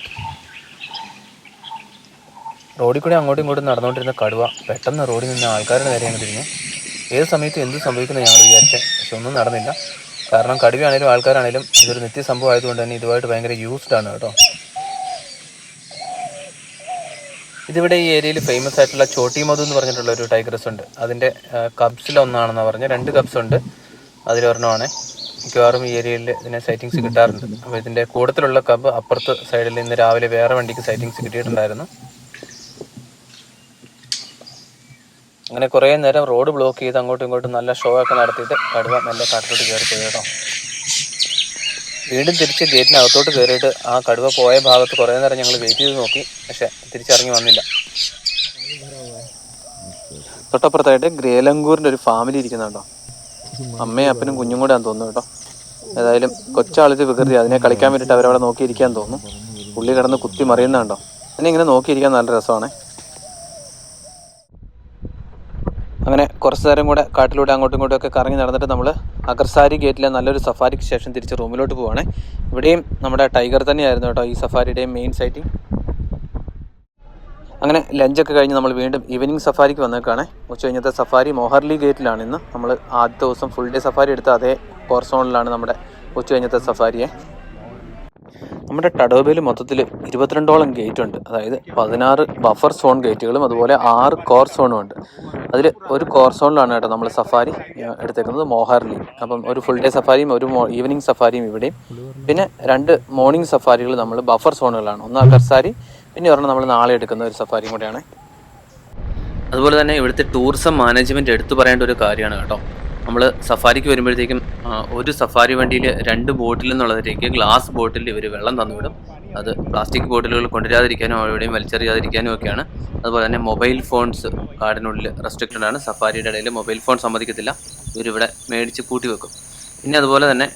റോഡിൽ കൂടെ അങ്ങോട്ടും ഇങ്ങോട്ടും നടന്നുകൊണ്ടിരുന്ന കടുവ പെട്ടെന്ന് റോഡിൽ നിന്ന് ആൾക്കാരുടെ നേരെ അങ്ങ് തിരിഞ്ഞു. ഏത് സമയത്തും എന്ത് സംഭവിക്കുന്നത് ഞങ്ങൾ വിചാരിച്ചത്, പക്ഷെ ഒന്നും നടന്നില്ല. കാരണം കടുവയാണേലും ആൾക്കാരാണേലും ഇതൊരു നിത്യസംഭവം ആയതുകൊണ്ട് തന്നെ ഇതുമായിട്ട് ഭയങ്കര യൂസ്ഡ് ആണ് കേട്ടോ. ഇതിവിടെ ഈ ഏരിയയിൽ ഫേമസ് ആയിട്ടുള്ള ചോട്ടി മധു എന്ന് പറഞ്ഞിട്ടുള്ള ഒരു ടൈഗറസ് ഉണ്ട്. അതിൻ്റെ കബ്സിലൊന്നാണെന്ന് പറഞ്ഞ് 2 കബ്സ് ഉണ്ട്, അതിലൊരെണ്ണമാണ്. മിക്കവാറും ഈ ഏരിയയിൽ ഇതിനെ സൈറ്റിങ്സ് കിട്ടാറുണ്ട്. അപ്പോൾ ഇതിൻ്റെ കൂട്ടത്തിലുള്ള കബ് അപ്പുറത്ത് സൈഡിൽ ഇന്ന് രാവിലെ വേറെ വണ്ടിക്ക് സൈറ്റിങ്സ് കിട്ടിയിട്ടുണ്ടായിരുന്നു. അങ്ങനെ കുറേ നേരം റോഡ് ബ്ലോക്ക് ചെയ്ത് അങ്ങോട്ടും ഇങ്ങോട്ടും നല്ല ഷോ ഒക്കെ നടത്തിയിട്ട് കടുവ മെല്ലെ കാട്ടിലോട്ട് കയറി പോയി കേട്ടോ. വീണ്ടും തിരിച്ച് ഗേറ്റിനകത്തോട്ട് കയറിയിട്ട് ആ കടുവ പോയ ഭാഗത്ത് കുറേ നേരം ഞങ്ങൾ വെയിറ്റ് ചെയ്ത് നോക്കി, പക്ഷെ തിരിച്ചിറങ്ങി വന്നില്ല. തൊട്ടപ്പുറത്തായിട്ട് ഗ്രേലങ്കൂറിൻ്റെ ഒരു ഫാമിലി ഇരിക്കുന്നുണ്ടോ. അമ്മയും അപ്പനും കുഞ്ഞും കൂടെ ആണെന്ന് തോന്നുന്നു കേട്ടോ. ഏതായാലും കൊച്ചാളിത് വികൃതി, അതിനെ കളിക്കാൻ വേണ്ടിയിട്ട് അവരവിടെ നോക്കിയിരിക്കാൻ തോന്നുന്നു. പുള്ളി കിടന്ന് കുത്തി മറിയുന്നുണ്ടോ. എന്നെ ഇങ്ങനെ നോക്കിയിരിക്കാൻ നല്ല രസമാണ്. അങ്ങനെ കുറച്ച് നേരം കൂടെ കാട്ടിലൂടെ അങ്ങോട്ടും ഇങ്ങോട്ടും ഒക്കെ കറങ്ങി നടന്നിട്ട് നമ്മൾ അഗർസാരി ഗേറ്റിലെ നല്ലൊരു സഫാരിക്ക് ശേഷം തിരിച്ച് റൂമിലോട്ട് പോവാണ്. ഇവിടെയും നമ്മുടെ ടൈഗർ തന്നെയായിരുന്നു കേട്ടോ ഈ സഫാരിയുടെയും മെയിൻ സൈറ്റിംഗ്. അങ്ങനെ ലഞ്ചൊക്കെ കഴിഞ്ഞ് നമ്മൾ വീണ്ടും ഈവനിങ് സഫാരിക്ക് വന്നേക്കാണ്. ഉച്ച കഴിഞ്ഞത്തെ സഫാരി മോഹർലി ഗേറ്റിലാണ്. ഇന്ന് നമ്മൾ ആദ്യത്തെ ദിവസം ഫുൾ ഡേ സഫാരി എടുത്ത അതേ കോർസോണിലാണ് നമ്മുടെ ഉച്ച കഴിഞ്ഞത്തെ സഫാരിയെ. നമ്മുടെ ടഡോബയിൽ മൊത്തത്തിൽ 22ഓളം ഗേറ്റ് ഉണ്ട്. അതായത് 16 ബഫർ സോൺ ഗേറ്റുകളും അതുപോലെ 6 കോർ സോണും ഉണ്ട്. അതിൽ ഒരു കോർ സോണിലാണ് കേട്ടോ നമ്മൾ സഫാരി എടുത്തേക്കുന്നത്, മോഹർലി. അപ്പം ഒരു ഫുൾ ഡേ സഫാരിയും ഒരു ഈവനിങ് സഫാരിയും ഇവിടെയും, പിന്നെ 2 മോർണിംഗ് സഫാരികൾ നമ്മൾ ബഫർ സോണുകളാണ്. ഒന്ന് അഗർസാരി, പിന്നെ ഒരെണ്ണം നമ്മൾ നാളെ എടുക്കുന്ന ഒരു സഫാരിയും കൂടെയാണ്. അതുപോലെ തന്നെ ഇവിടുത്തെ ടൂറിസം മാനേജ്മെൻറ്റ് എടുത്തു പറയേണ്ട ഒരു കാര്യമാണ് കേട്ടോ. നമ്മൾ സഫാരിക്ക് വരുമ്പോഴത്തേക്കും ഒരു സഫാരി വണ്ടിയിൽ 2 ബോട്ടിൽ എന്നുള്ളതിലേക്ക് ഗ്ലാസ് ബോട്ടിൽ ഇവർ വെള്ളം തന്നുവിടും. അത് പ്ലാസ്റ്റിക് ബോട്ടിലുകൾ കൊണ്ടുവരാതിരിക്കാനും എവിടെയും വലിച്ചെറിയാതിരിക്കാനും ഒക്കെയാണ്. അതുപോലെ തന്നെ മൊബൈൽ ഫോൺസ് കാടിനുള്ളിൽ റെസ്ട്രിക്റ്റഡ് ആണ്. സഫാരിയുടെ ഇടയിൽ മൊബൈൽ ഫോൺ സമ്മതിക്കത്തില്ല, ഇവരിവിടെ മേടിച്ച് കൂട്ടി വെക്കും. പിന്നെ അതുപോലെ തന്നെ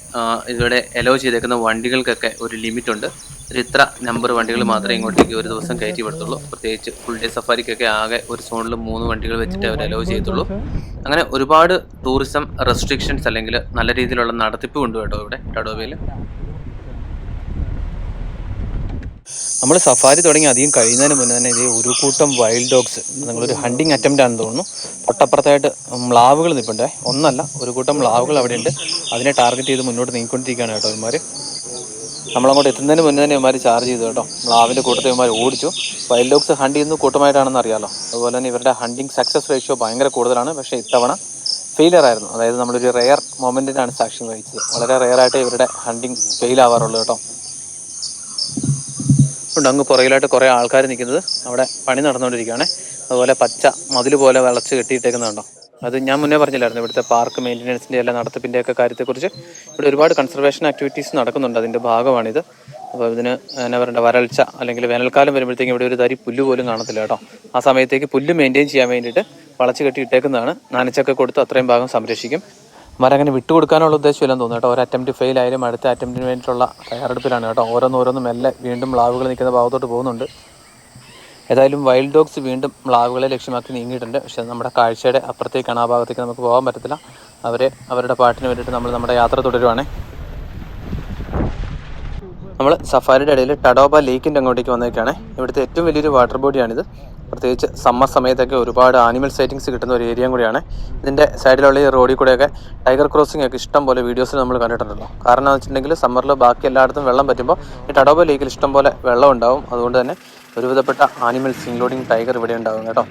ഇവിടെ അലോ ചെയ്തേക്കുന്ന വണ്ടികൾക്കൊക്കെ ഒരു ലിമിറ്റുണ്ട്. ഒരു ഇത്ര നമ്പർ വണ്ടികൾ മാത്രമേ ഇങ്ങോട്ടേക്ക് ഒരു ദിവസം കയറ്റി വിടത്തുള്ളൂ. പ്രത്യേകിച്ച് ഫുൾ ഡേ സഫാരിക്കൊക്കെ ആകെ ഒരു സോണിൽ 3 വണ്ടികൾ വെച്ചിട്ട് അവർ അലോ ചെയ്യത്തുള്ളൂ. അങ്ങനെ ഒരുപാട് ടൂറിസം റെസ്ട്രിക്ഷൻസ് അല്ലെങ്കിൽ നല്ല രീതിയിലുള്ള നടത്തിപ്പ് ഉണ്ട് കേട്ടോ ഇവിടെ ടഡോബയിൽ. നമ്മൾ സഫാരി തുടങ്ങി അധികം കഴിയുന്നതിന് മുന്നേ തന്നെ ഇതേ ഒരു കൂട്ടം വൈൽഡ് ഡോഗ്സ്, നിങ്ങളൊരു ഹണ്ടിങ് അറ്റംപ്റ്റ് ആണെന്ന് തോന്നുന്നു. തൊട്ടപ്പുറത്തായിട്ട് മ്ലാവുകൾ നിൽപ്പുണ്ടേ, ഒന്നല്ല ഒരു കൂട്ടം മ്ലാവുകൾ അവിടെ ഉണ്ട്. അതിനെ ടാർഗറ്റ് ചെയ്ത് മുന്നോട്ട് നീങ്ങിക്കൊണ്ടിരിക്കുകയാണ് കേട്ടോ ഇവന്മാർ. നമ്മളങ്ങോട്ട് എത്തുന്നതിന് മുന്നേ തന്നെ ഇവന്മാർ ചാർജ് ചെയ്തു കേട്ടോ. മ്ലാവിൻ്റെ കൂട്ടത്തിൽ ഇവന്മാർ ഓടിച്ചു. വൈൽഡ് ഡോഗ്സ് ഹണ്ട് ചെയ്യുന്നത് കൂട്ടമായിട്ടാണെന്ന് അറിയാമല്ലോ. അതുപോലെ തന്നെ ഇവരുടെ ഹണ്ടിങ് സക്സസ് റേഷ്യോ ഭയങ്കര കൂടുതലാണ്. പക്ഷേ ഇത്തവണ ഫെയിലിയർ ആയിരുന്നു. അതായത് നമ്മളൊരു റെയർ മൊമെൻറ്റിനാണ് സാക്ഷ്യം വഹിച്ചത്. വളരെ റെയറായിട്ട് ഇവരുടെ ഹണ്ടിങ് ഫെയിൽ ആവാറുള്ളൂ കേട്ടോ. ഉണ്ട് അങ്ങ് പുറകിലായിട്ട് കുറേ ആൾക്കാർ നിൽക്കുന്നത്, അവിടെ പണി നടന്നുകൊണ്ടിരിക്കുകയാണ്. അതുപോലെ പച്ച മതിൽ പോലെ വളച്ച് കെട്ടിയിട്ടേക്കുന്നുണ്ടോ. അത് ഞാൻ മുന്നേ പറഞ്ഞില്ലായിരുന്നു, ഇവിടുത്തെ പാർക്ക് മെയിൻ്റനൻസിൻ്റെ എല്ലാ നടത്തിപ്പിൻ്റെയൊക്കെ കാര്യത്തെക്കുറിച്ച്. ഇവിടെ ഒരുപാട് കൺസർവേഷൻ ആക്ടിവിറ്റീസ് നടക്കുന്നുണ്ട്, അതിൻ്റെ ഭാഗമാണിത്. അപ്പോൾ ഇതിന് എന്നാ പറയേണ്ട, വരൾച്ച അല്ലെങ്കിൽ വേനൽക്കാലം വരുമ്പോഴത്തേക്കും ഇവിടെ ഒരു തരി പുല്ല് പോലും കാണത്തില്ല കേട്ടോ. ആ സമയത്തേക്ക് പുല്ല് മെയിൻറ്റെയിൻ ചെയ്യാൻ വേണ്ടിയിട്ട് വളച്ച് കെട്ടി ഇട്ടേക്കുന്നതാണ്. നനച്ചൊക്കെ കൊടുത്ത് അത്രയും ഭാഗം സംരക്ഷിക്കും. മരങ്ങനെ വിട്ടുകൊടുക്കാനുള്ള ഉദ്ദേശമില്ലെന്ന് തോന്നുന്നു കേട്ടോ. ഒരു അറ്റംപ്റ്റ് ഫെയിൽ ആയാലും അടുത്ത അറ്റംപ്റ്റിന് വേണ്ടിയിട്ടുള്ള തയ്യാറെടുപ്പിലാണ് കേട്ടോ. ഓരോന്നോരോന്നും മെല്ലെ വീണ്ടും മ്ലാവുകൾ നിൽക്കുന്ന ഭാഗത്തോട്ട് പോകുന്നുണ്ട്. ഏതായാലും വൈൽഡ് ഡോഗ്സ് വീണ്ടും മ്ലാവുകളെ ലക്ഷ്യമാക്കി നീങ്ങിയിട്ടുണ്ട്. പക്ഷേ നമ്മുടെ കാഴ്ചയുടെ അപ്പുറത്തേക്കാണ്, ആ ഭാഗത്തേക്ക് നമുക്ക് പോകാൻ പറ്റത്തില്ല. അവരുടെ പാട്ടിന് വേണ്ടിയിട്ട് നമ്മൾ നമ്മുടെ യാത്ര തുടരുവാണേ. നമ്മൾ സഫാരിയുടെ ഇടയിൽ ടഡോബ ലേക്കിൻ്റെ അങ്ങോട്ടേക്ക് വന്നേക്കാണ്. ഇവിടുത്തെ ഏറ്റവും വലിയൊരു വാട്ടർ ബോഡിയാണിത്. പ്രത്യേകിച്ച് സമ്മർ സമയത്തൊക്കെ ഒരുപാട് ആനിമൽ സൈറ്റിങ്സ് കിട്ടുന്ന ഒരു ഏരിയയും കൂടിയാണ്. ഇതിൻ്റെ സൈഡിലുള്ള ഈ റോഡിൽ കൂടെയൊക്കെ ടൈഗർ ക്രോസിംഗ് ഒക്കെ ഇഷ്ടം പോലെ വീഡിയോസിൽ നമ്മൾ കണ്ടിട്ടുണ്ടല്ലോ. കാരണം എന്ന് വെച്ചിട്ടുണ്ടെങ്കിൽ സമ്മറിൽ ബാക്കി എല്ലായിടത്തും വെള്ളം പറ്റുമ്പോൾ ഈ ടഡോബ ലേക്കിൽ ഇഷ്ടം പോലെ വെള്ളം ഉണ്ടാവും. അതുകൊണ്ട് തന്നെ ഒരുവിധപ്പെട്ട ആനിമൽസ് ഇൻക്ലൂഡിങ് ടൈഗർ ഇവിടെ ഉണ്ടാവും കേട്ടോ.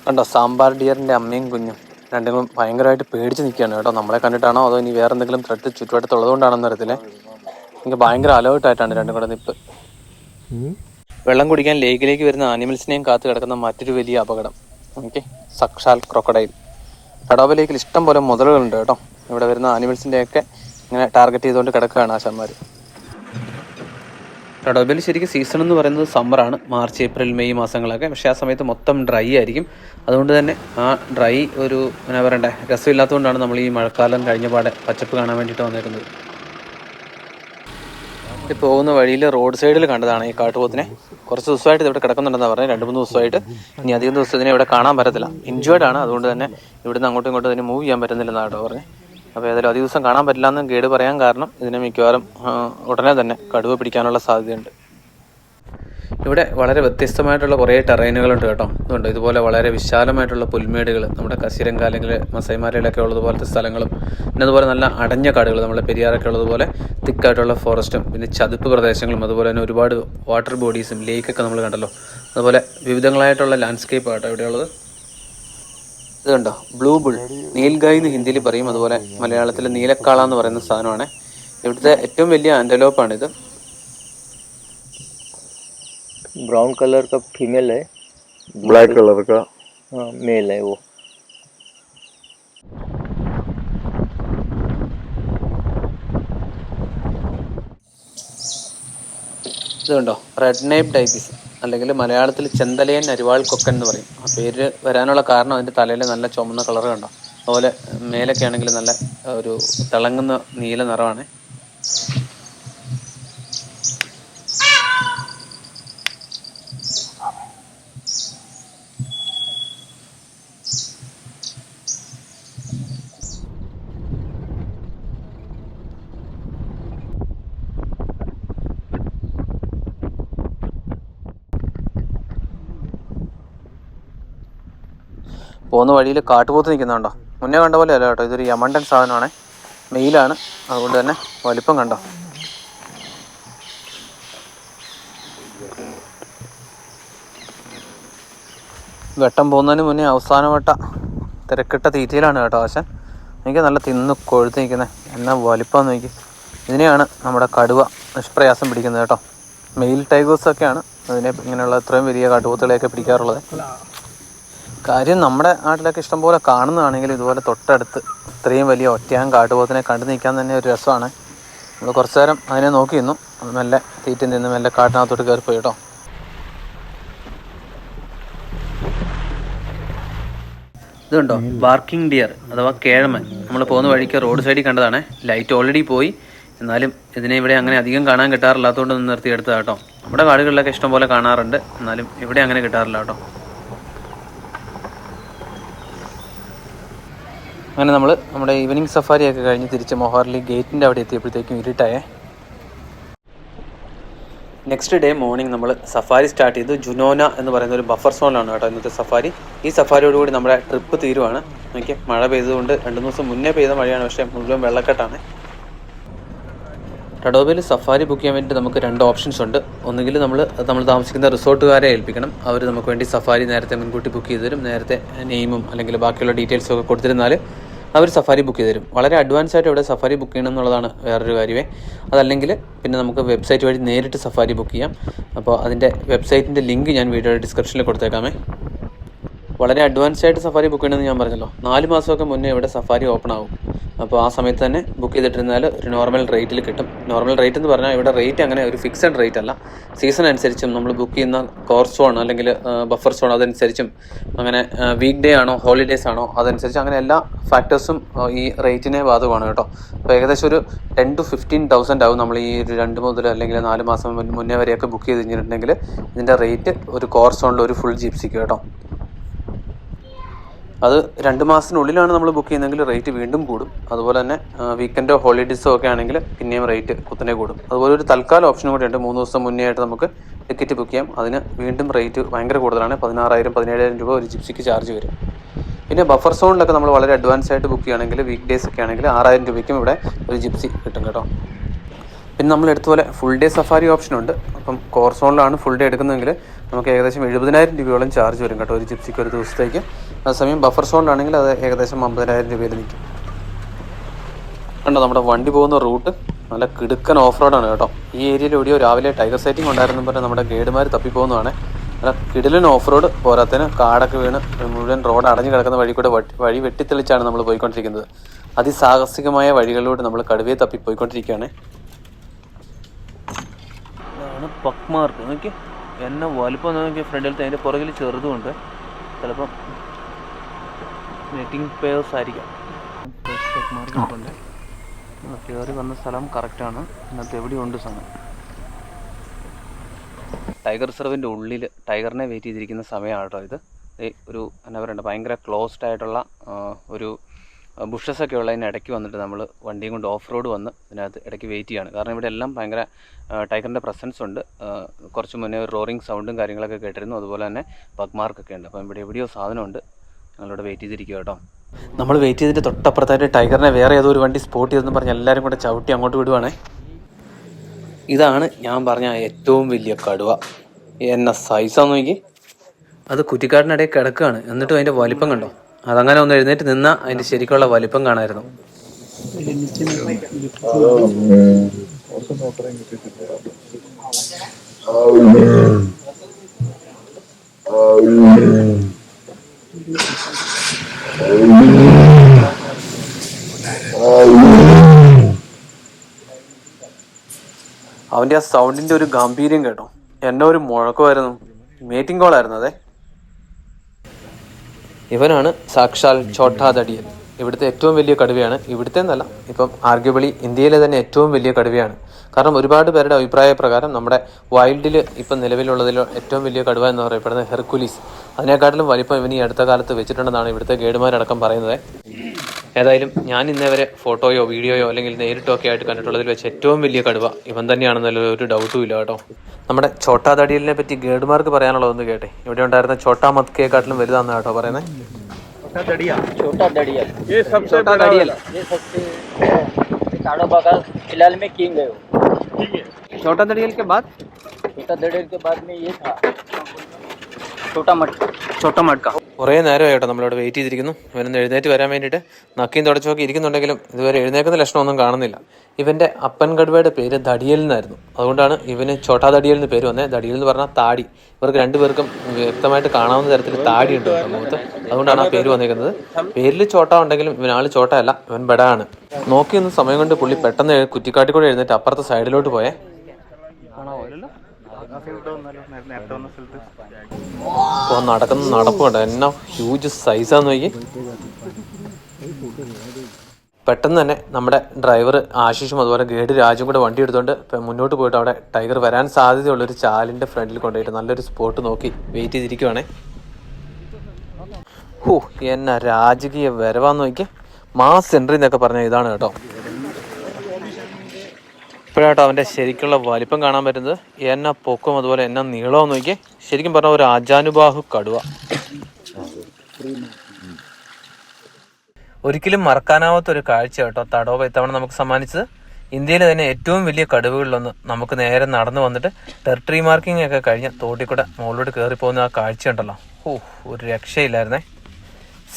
കണ്ടോ, സാമ്പാർ ഡിയറിൻ്റെ അമ്മയും കുഞ്ഞും രണ്ടും ഭയങ്കരമായിട്ട് പേടിച്ച് നിൽക്കുകയാണ് കേട്ടോ. നമ്മളെ കണ്ടിട്ടാണോ അതോ ഇനി വേറെ എന്തെങ്കിലും ത്രെട്ട് ചുറ്റുവട്ടത്തുള്ളതുകൊണ്ടാണെന്ന് അറിയത്തില്ലേ. എനിക്ക് ഭയങ്കര അലേർട്ടായിട്ടാണ് രണ്ടും കൂടെ നിൽപ്പ്. വെള്ളം കുടിക്കാൻ ലേക്കിലേക്ക് വരുന്ന ആനിമൽസിനെയും കാത്തു കിടക്കുന്ന മറ്റൊരു വലിയ അപകടം. Okay, സക്ഷാൽ crocodile. ടഡോബ ലേക്കിൽ ഇഷ്ടം പോലെ മുതലുകളുണ്ട് കേട്ടോ. ഇവിടെ വരുന്ന ആനിമൽസിൻ്റെയൊക്കെ ഇങ്ങനെ ടാർഗറ്റ് ചെയ്തുകൊണ്ട് കിടക്കുകയാണ് ആശാന്മാർ. ടഡോബയിൽ ശരിക്കും സീസൺ എന്ന് പറയുന്നത് സമ്മറാണ്, മാർച്ച് ഏപ്രിൽ മെയ് മാസങ്ങളൊക്കെ. പക്ഷേ ആ സമയത്ത് മൊത്തം ഡ്രൈ ആയിരിക്കും. അതുകൊണ്ട് തന്നെ ആ ഡ്രൈ ഒരു എന്നാ പറയണ്ടേ, രസമില്ലാത്തതുകൊണ്ടാണ് നമ്മൾ ഈ മഴക്കാലം കഴിഞ്ഞ പാടെ പച്ചപ്പ് കാണാൻ വേണ്ടിയിട്ട് വന്നേക്കുന്നത്. പോകുന്ന വഴിയിൽ റോഡ് സൈഡിൽ കണ്ടതാണ് ഈ കാട്ടുപോത്തിനെ. കുറച്ച് ദിവസമായിട്ട് ഇവിടെ കിടക്കുന്നുണ്ടെന്നാണ് പറഞ്ഞത്, 2-3 ദിവസമായിട്ട്. ഇനി അധികം ദിവസം ഇതിനെ ഇവിടെ കാണാൻ പറ്റത്തില്ല, ഇൻജേർഡ് ആണ്. അതുകൊണ്ട് തന്നെ ഇവിടുന്ന് അങ്ങോട്ടും ഇങ്ങോട്ടും ഇതിനെ മൂവ് ചെയ്യാൻ പറ്റുന്നില്ലെന്നാണ് കേട്ടോ പറഞ്ഞത്. അപ്പോൾ ഏതായാലും അധികം ദിവസം കാണാൻ പറ്റില്ല എന്ന് ഗൈഡ് പറയാൻ കാരണം ഇതിനെ മിക്കവാറും ഉടനെ തന്നെ കടുവ പിടിക്കാനുള്ള സാധ്യതയുണ്ട്. ഇവിടെ വളരെ വ്യത്യസ്തമായിട്ടുള്ള കുറേ ടെറൈനുകളുണ്ട് കേട്ടോ. അതുകൊണ്ട് ഇതുപോലെ വളരെ വിശാലമായിട്ടുള്ള പുൽമേടുകൾ, നമ്മുടെ കസിരംഗ അല്ലെങ്കിൽ മസൈമാരയിലൊക്കെ ഉള്ളതുപോലത്തെ സ്ഥലങ്ങളും, പിന്നെ അതുപോലെ നല്ല അടഞ്ഞ കാടുകൾ, നമ്മുടെ പെരിയാറൊക്കെ ഉള്ളതുപോലെ തിക്കായിട്ടുള്ള ഫോറസ്റ്റും, പിന്നെ ചതുപ്പ് പ്രദേശങ്ങളും, അതുപോലെ തന്നെ ഒരുപാട് വാട്ടർ ബോഡീസും ലേക്കൊക്കെ നമ്മൾ കണ്ടല്ലോ. അതുപോലെ വിവിധങ്ങളായിട്ടുള്ള ലാൻഡ്സ്കേപ്പ് ആട്ടോ ഇവിടെയുള്ളത്. ഇത് കണ്ടോ, ബ്ലൂ ബുൾ, നീൽഗായ് എന്ന് ഹിന്ദിയിൽ പറയും. അതുപോലെ മലയാളത്തിൽ നീലക്കാള എന്ന് പറയുന്ന സാധനമാണ്. ഇവിടുത്തെ ഏറ്റവും വലിയ ആൻറ്റലോപ്പാണിത്. ब्राउन कलर का फीमेल है, ब्लैक कलर का मेल है वो. ഇതുണ്ടോ, റെഡ് നെയ്പ് ഡൈബീസ്, അല്ലെങ്കിൽ മലയാളത്തിൽ ചെന്തലയൻ അരിവാൾ കൊക്കൻ എന്ന് പറയും. ആ പേര് വരാനുള്ള കാരണം അതിൻ്റെ തലയിൽ നല്ല ചുമന്ന കളർ കണ്ടോ. അതുപോലെ മേലൊക്കെ ആണെങ്കിൽ നല്ല ഒരു തിളങ്ങുന്ന നീല നിറമാണ്. പോകുന്ന വഴിയിൽ കാട്ടുപോത്ത് നിൽക്കുന്നുണ്ടോ. മുന്നേ കണ്ട പോലെ അല്ല കേട്ടോ, ഇതൊരു യമണ്ടൻ സാധനമാണ്, മെയിലാണ്. അതുകൊണ്ട് തന്നെ വലിപ്പം കണ്ടോ. വെട്ടം പോകുന്നതിന് മുന്നേ അവസാനവട്ട തിരക്കിട്ട തീറ്റയിലാണ് കേട്ടോ ആശാൻ. എനിക്ക് നല്ല തിന്ന് കൊഴുത്ത് നിൽക്കുന്നത്, എന്നാ വലിപ്പം നോക്കി. ഇതിനെയാണ് നമ്മുടെ കടുവ നിഷ്പ്രയാസം പിടിക്കുന്നത് കേട്ടോ. മെയിൽ ടൈഗേഴ്സൊക്കെയാണ് അതിനെ ഇങ്ങനെയുള്ള ഇത്രയും വലിയ കാട്ടുപോത്തുകളെയൊക്കെ പിടിക്കാറുള്ളത്. കാര്യം നമ്മുടെ നാട്ടിലൊക്കെ ഇഷ്ടംപോലെ കാണുന്നതാണെങ്കിൽ ഇതുപോലെ തൊട്ടടുത്ത് ഇത്രയും വലിയ ഒറ്റയാൻ കാട്ടുപോത്തിനെ കണ്ടു നിൽക്കാൻ തന്നെ ഒരു രസമാണ്. നമ്മൾ കുറച്ച് നേരം അതിനെ നോക്കി നിന്നു. അത് മെല്ലെ തീറ്റി നിന്ന് മെല്ലെ കാട്ടിനകത്തോട്ട് കയറിപ്പോയി കേട്ടോ. ഇതുണ്ടോ, ബാർക്കിംഗ് ഡിയർ അഥവാ കേഴമൻ. നമ്മൾ പോകുന്ന വഴിക്ക് റോഡ് സൈഡിൽ കണ്ടതാണ്. ലൈറ്റ് ഓൾറെഡി പോയി, എന്നാലും ഇതിനെ ഇവിടെ അങ്ങനെ അധികം കാണാൻ കിട്ടാറില്ലാത്തതുകൊണ്ട് ഒന്ന് നിർത്തിയെടുത്തതാണ് കേട്ടോ. നമ്മുടെ കാടുകളിലൊക്കെ ഇഷ്ടം പോലെ കാണാറുണ്ട്, എന്നാലും ഇവിടെ അങ്ങനെ കിട്ടാറില്ല കേട്ടോ. അങ്ങനെ നമ്മൾ നമ്മുടെ ഈവനിങ് സഫാരിയൊക്കെ കഴിഞ്ഞ് തിരിച്ച് മൊഹാർലി ഗേറ്റിൻ്റെ അവിടെ എത്തിയപ്പോഴത്തേക്കും ഇരുട്ടായേ. നെക്സ്റ്റ് ഡേ മോർണിംഗ് നമ്മൾ സഫാരി സ്റ്റാർട്ട് ചെയ്തു. ജുനോന എന്ന് പറയുന്ന ഒരു ബഫർ സോണിലാണ് കേട്ടോ ഇന്നത്തെ സഫാരി. ഈ സഫാരിയോടുകൂടി നമ്മുടെ ട്രിപ്പ് തീരുവാണ്. എനിക്ക് മഴ പെയ്തുകൊണ്ട് 2 ദിവസം മുന്നേ പെയ്ത മഴയാണ്, പക്ഷേ മുഴുവൻ വെള്ളക്കെട്ടാണ്. ടഡോബയിൽ സഫാരി ബുക്ക് ചെയ്യാൻ വേണ്ടിയിട്ട് നമുക്ക് 2 ഓപ്ഷൻസ് ഉണ്ട്. ഒന്നുകിൽ നമ്മൾ താമസിക്കുന്ന റിസോർട്ടുകാരെ ഏൽപ്പിക്കണം. അവർ നമുക്ക് വേണ്ടി സഫാരി നേരത്തെ മുൻകൂട്ടി ബുക്ക് ചെയ്ത് തരും. നേരത്തെ നെയിമും അല്ലെങ്കിൽ ബാക്കിയുള്ള ഡീറ്റെയിൽസും ഒക്കെ കൊടുത്തിരുന്നാൽ അവർ സഫാരി ബുക്ക് ചെയ്ത് തരും. വളരെ അഡ്വാൻസ് ആയിട്ട് ഇവിടെ സഫാരി ബുക്ക് ചെയ്യണം എന്നുള്ളതാണ് വേറൊരു കാര്യമേ. അതല്ലെങ്കിൽ പിന്നെ നമുക്ക് വെബ്സൈറ്റ് വഴി നേരിട്ട് സഫാരി ബുക്ക് ചെയ്യാം. അപ്പോൾ അതിൻ്റെ വെബ്സൈറ്റിൻ്റെ ലിങ്ക് ഞാൻ വീഡിയോയുടെ ഡിസ്ക്രിപ്ഷനിൽ കൊടുത്തേക്കാമേ. വളരെ അഡ്വാൻസ് ആയിട്ട് സഫാരി ബുക്ക് ചെയ്യണമെന്ന് ഞാൻ പറഞ്ഞല്ലോ. 4 മാസമൊക്കെ മുന്നേ ഇവിടെ സഫാരി ഓപ്പൺ ആവും. അപ്പോൾ ആ സമയത്ത് തന്നെ ബുക്ക് ചെയ്തിട്ടിരുന്നാൽ ഒരു നോർമൽ റേറ്റിൽ കിട്ടും. നോർമൽ റേറ്റ് എന്ന് പറഞ്ഞാൽ ഇവിടെ റേറ്റ് അങ്ങനെ ഒരു ഫിക്സഡ് റേറ്റ് അല്ല. സീസൺ അനുസരിച്ചും നമ്മൾ ബുക്ക് ചെയ്യുന്ന കോർസ് സോൺ അല്ലെങ്കിൽ ബഫർ സോൺ അതനുസരിച്ചും, അങ്ങനെ വീക്ക് ഡേ ആണോ ഹോളിഡേയ്സ് ആണോ അതനുസരിച്ച്, അങ്ങനെ എല്ലാ ഫാക്ടേഴ്സും ഈ റേറ്റിനെ ബാധകമാണ് കേട്ടോ. അപ്പോൾ ഏകദേശം ഒരു 10,000 to 15,000 ആവും നമ്മൾ ഈ ഒരു 2 മുതൽ അല്ലെങ്കിൽ 4 മാസം മുന്നേ വരെയൊക്കെ ബുക്ക് ചെയ്ത് കഴിഞ്ഞിട്ടുണ്ടെങ്കിൽ ഇതിൻ്റെ റേറ്റ് ഒരു കോർസ് സോണിൽ ഒരു ഫുൾ ജിപ്സിക്ക് കേട്ടോ. അത് 2 മാസത്തിനുള്ളിലാണ് നമ്മൾ ബുക്ക് ചെയ്യുന്നതെങ്കിൽ റേറ്റ് വീണ്ടും കൂടും. അതുപോലെ തന്നെ വീക്കെൻഡോ ഹോളിഡേയ്സോ ഒക്കെ ആണെങ്കിൽ പിന്നെയും റേറ്റ് കുത്തനെ കൂടും. അതുപോലെ ഒരു തൽക്കാല ഓപ്ഷൻ കൂടി ഉണ്ട്. 3 ദിവസം മുന്നേ ആയിട്ട് നമുക്ക് ടിക്കറ്റ് ബുക്ക് ചെയ്യാം. അതിന് വീണ്ടും റേറ്റ് ഭയങ്കര കൂടുതലാണ്. 16,000 17,000 രൂപ ഒരു ജിപ്സിക്ക് ചാർജ് വരും. പിന്നെ ബഫർ സോണിലൊക്കെ നമ്മൾ വളരെ അഡ്വാൻസ് ആയിട്ട് ബുക്ക് ചെയ്യുകയാണെങ്കിൽ വീക്ക് ഡേയ്സ് ഒക്കെ ആണെങ്കിൽ 6,000 രൂപയ്ക്കും ഇവിടെ ഒരു ജിപ്സി കിട്ടും കേട്ടോ. പിന്നെ നമ്മൾ എടുത്തപോലെ ഫുൾ ഡേ സഫാരി ഓപ്ഷൻ ഉണ്ട്. അപ്പം കോർ സോണിലാണ് ഫുൾ ഡേ എടുക്കുന്നതെങ്കിൽ നമുക്ക് ഏകദേശം 70,000 രൂപയോളം ചാർജ് വരും കേട്ടോ ഒരു ജിപ്സിക്ക് ഒരു ദിവസത്തേക്ക്. അതേസമയം ബഫർ സോണിലാണെങ്കിൽ അത് ഏകദേശം 50,000 രൂപയിൽ നിൽക്കും. കണ്ടോ നമ്മുടെ വണ്ടി പോകുന്ന റൂട്ട് നല്ല കിടുക്കൻ ഓഫ് റോഡാണ് കേട്ടോ. ഈ ഏരിയയിൽ എവിടെയോ രാവിലെ ടൈഗർ സൈറ്റിംഗ് ഉണ്ടായിരുന്നു പറഞ്ഞാൽ നമ്മുടെ ഗൈഡുമാർ തപ്പിപ്പോകുന്നതാണ്. നല്ല കിടിലൻ ഓഫ് റോഡ്. പോരാത്തതിന് കാടൊക്കെ വീണ് മുഴുവൻ റോഡ് അടഞ്ഞു കിടക്കുന്ന വഴി കൂടെ വഴി വെട്ടിത്തെളിച്ചാണ് നമ്മൾ പോയിക്കൊണ്ടിരിക്കുന്നത്. അതിസാഹസികമായ വഴികളിലൂടെ നമ്മൾ കടുവയെ തപ്പി പോയിക്കൊണ്ടിരിക്കുകയാണ്. പക്മാർക്ക് നോക്കി എന്നെ വലുപ്പം നോക്കി ഫ്രണ്ടിലത്തെ അതിൻ്റെ പുറകിൽ ചെറുതുമുണ്ട്. ചിലപ്പം നെറ്റിംഗ് പേഴ്സ് ആയിരിക്കാം. പക്മാർക്കുണ്ട്. കയറി വന്ന സ്ഥലം കറക്റ്റാണ്. ഇന്നത്തെ എവിടെയുണ്ട് സമയം. ടൈഗർ റിസർവിൻ്റെ ഉള്ളിൽ ടൈഗറിനെ വെയിറ്റ് ചെയ്തിരിക്കുന്ന സമയമാണ് കേട്ടോ ഇത്. ഒരു എന്താ പറയണ്ട ഭയങ്കര ക്ലോസ്ഡ് ആയിട്ടുള്ള ഒരു ബുഷസൊക്കെ ഉള്ളതിന് ഇടയ്ക്ക് വന്നിട്ട് നമ്മൾ വണ്ടിയും കൊണ്ട് ഓഫ് റോഡ് വന്ന് ഇതിനകത്ത് ഇടയ്ക്ക് വെയിറ്റ് ചെയ്യാണ്. കാരണം ഇവിടെ എല്ലാം ഭയങ്കര ടൈഗറിൻ്റെ പ്രസൻസ് ഉണ്ട്. കുറച്ച് മുന്നേ ഒരു റോറിങ് സൗണ്ടും കാര്യങ്ങളൊക്കെ കേട്ടിരുന്നു. അതുപോലെ തന്നെ പഗ്മാർക്കൊക്കെ ഉണ്ട്. അപ്പം ഇവിടെ എവിടെയോ സാധനമുണ്ട്. ഞങ്ങളിവിടെ വെയിറ്റ് ചെയ്തിരിക്കുക കേട്ടോ. നമ്മൾ വെയിറ്റ് ചെയ്തിട്ട് തൊട്ടപ്പുറത്തായിട്ട് ടൈഗറിനെ വേറെ ഏതോ ഒരു വണ്ടി സ്പോട്ട് ചെയ്തെന്ന് പറഞ്ഞ് എല്ലാവരും കൂടെ ചവിട്ടി അങ്ങോട്ട് വിടുവാണേ. ഇതാണ് ഞാൻ പറഞ്ഞ ഏറ്റവും വലിയ കടുവ. എന്നെ സൈസാന്ന് നോക്കി. അത് കുറ്റിക്കാടിനിടയിൽ കിടക്കുകയാണ്. എന്നിട്ടും അതിൻ്റെ വലിപ്പം കണ്ടോ. അതങ്ങനെ ഒന്ന് എഴുന്നേറ്റ് നിന്നാൽ അതിൻ്റെ ശരിക്കുള്ള വലിപ്പം കാണാമായിരുന്നു. അവൻ്റെ ആ സൗണ്ടിൻ്റെ ഒരു ഗാംഭീര്യം കേട്ടോ. എന്നെ ഒരു മുഴക്കമായിരുന്നു. മീറ്റിംഗ് കോളായിരുന്നു അതെ. ഇവനാണ് സാക്ഷാൽ ഛോട്ടാ ദടിയൽ. ഇവിടുത്തെ ഏറ്റവും വലിയ കടുവയാണ്. ഇവിടുത്തെ എന്നല്ല, ഇപ്പം ആർഗ്യുബിളി ഇന്ത്യയിലെ തന്നെ ഏറ്റവും വലിയ കടുവയാണ്. കാരണം ഒരുപാട് പേരുടെ അഭിപ്രായ പ്രകാരം നമ്മുടെ വൈൽഡിൽ ഇപ്പം നിലവിലുള്ളതിൽ ഏറ്റവും വലിയ കടുവ എന്ന് പറയപ്പെടുന്നത് ഹെർക്കുലീസ്. അതിനെക്കാട്ടിലും വലിപ്പം ഇവന് ഈ അടുത്ത കാലത്ത് വെച്ചിട്ടുണ്ടെന്നാണ് ഇവിടുത്തെ ഗൈഡുമാരടക്കം പറയുന്നത്. ഏതായാലും ഞാൻ ഇന്നേവരെ ഫോട്ടോയോ വീഡിയോയോ അല്ലെങ്കിൽ നേരിട്ടോ ഒക്കെ ആയിട്ട് കണ്ടിട്ടുള്ളതിൽ വെച്ച് ഏറ്റവും വലിയ കടുവ ഇവൻ തന്നെയാണെന്നല്ല ഒരു ഡൗട്ടും ഇല്ല കേട്ടോ. നമ്മുടെ ഛോട്ടാ ദടിയലിനെ പറ്റി ഗൈഡുമാർക്ക് പറയാനുള്ളതൊന്ന് കേട്ടെ. ഇവിടെ ഉണ്ടായിരുന്ന ഛോട്ടാ മത്കയെക്കാട്ടിലും വലുതാണെന്ന് കേട്ടോ പറയുന്നത്. छोटा दड़ियल ये सबसे काड़ो बगल फिलहाल में किंग है वो। छोटा दड़ियल के बाद में ये था छोटा मटका. കുറേ നേരമായി കേട്ടോ നമ്മളിവിടെ വെയിറ്റ് ചെയ്തിരിക്കുന്നു. ഇവനൊന്ന് എഴുന്നേറ്റ് വരാൻ വേണ്ടിയിട്ട് നക്കിയും തുടച്ചൊക്കെ ഇരിക്കുന്നുണ്ടെങ്കിലും ഇതുവരെ എഴുന്നേക്കുന്ന ലക്ഷണമൊന്നും കാണുന്നില്ല. ഇവൻ്റെ അപ്പൻ കടുവയുടെ പേര് ദടിയൽ എന്നായിരുന്നു. അതുകൊണ്ടാണ് ഇവന് ഛോട്ടാ ദടിയൽ എന്ന് പേര് വന്നത്. ദടിയൽ എന്ന് പറഞ്ഞാൽ താടി. ഇവർക്ക് 2 പേർക്കും വ്യക്തമായിട്ട് കാണാവുന്ന തരത്തിൽ താടി ഉണ്ട് മുഖത്ത്. അതുകൊണ്ടാണ് ആ പേര് വന്നേക്കുന്നത്. പേരിൽ ചോട്ട ഉണ്ടെങ്കിലും ഇവനാൾ ചോട്ട അല്ല, ഇവൻ ബെഡാണ്. നോക്കിയൊന്ന് സമയം കൊണ്ട് പുള്ളി പെട്ടെന്ന് കുറ്റിക്കാട്ടിൽ കൂടെ എഴുന്നേറ്റ് അപ്പുറത്തെ സൈഡിലോട്ട് പോയേ. ഇപ്പോൾ നടക്കുന്ന നടപ്പുണ്ട്, എന്നാ ഹ്യൂജ് സൈസാന്ന് നോക്കി. പെട്ടെന്ന് തന്നെ നമ്മുടെ ഡ്രൈവർ ആശിഷും അതുപോലെ ഗൈഡ് രാജും കൂടെ വണ്ടി എടുത്തുകൊണ്ട് മുന്നോട്ട് പോയിട്ട് അവിടെ ടൈഗർ വരാൻ സാധ്യതയുള്ളൊരു ചാലിൻ്റെ ഫ്രണ്ടിൽ കൊണ്ടുപോയിട്ട് നല്ലൊരു സ്പോട്ട് നോക്കി വെയിറ്റ് ചെയ്തിരിക്കുവാണേ. എന്നാ രാജകീയ വരവാന്ന് നോക്കി. മാസ് എൻട്രി എന്നൊക്കെ പറഞ്ഞാൽ ഇതാണ് കേട്ടോ. ഇപ്പോഴാട്ടോ അവൻ്റെ ശരിക്കുള്ള വലിപ്പം കാണാൻ പറ്റുന്നത്. എന്നാ പൊക്കം അതുപോലെ എന്നാ നീളമെന്ന് നോക്കി. ശരിക്കും പറഞ്ഞാൽ ഒരു ആജാനുബാഹു കടുവ. ഒരിക്കലും മറക്കാനാവാത്തൊരു കാഴ്ച കേട്ടോ തടോവ ഇത്തവണ നമുക്ക് സമ്മാനിച്ചത്. ഇന്ത്യയിലെ തന്നെ ഏറ്റവും വലിയ കടുവകളിലൊന്ന് നമുക്ക് നേരെ നടന്നു വന്നിട്ട് ടെറിട്ടറി മാർക്കിംഗ് ഒക്കെ കഴിഞ്ഞ് തോട്ടിൽ കൂടെ മുകളിലോട്ട് കയറി പോകുന്ന ആ കാഴ്ച ഉണ്ടല്ലോ, ഒരു രക്ഷയില്ലായിരുന്നേ.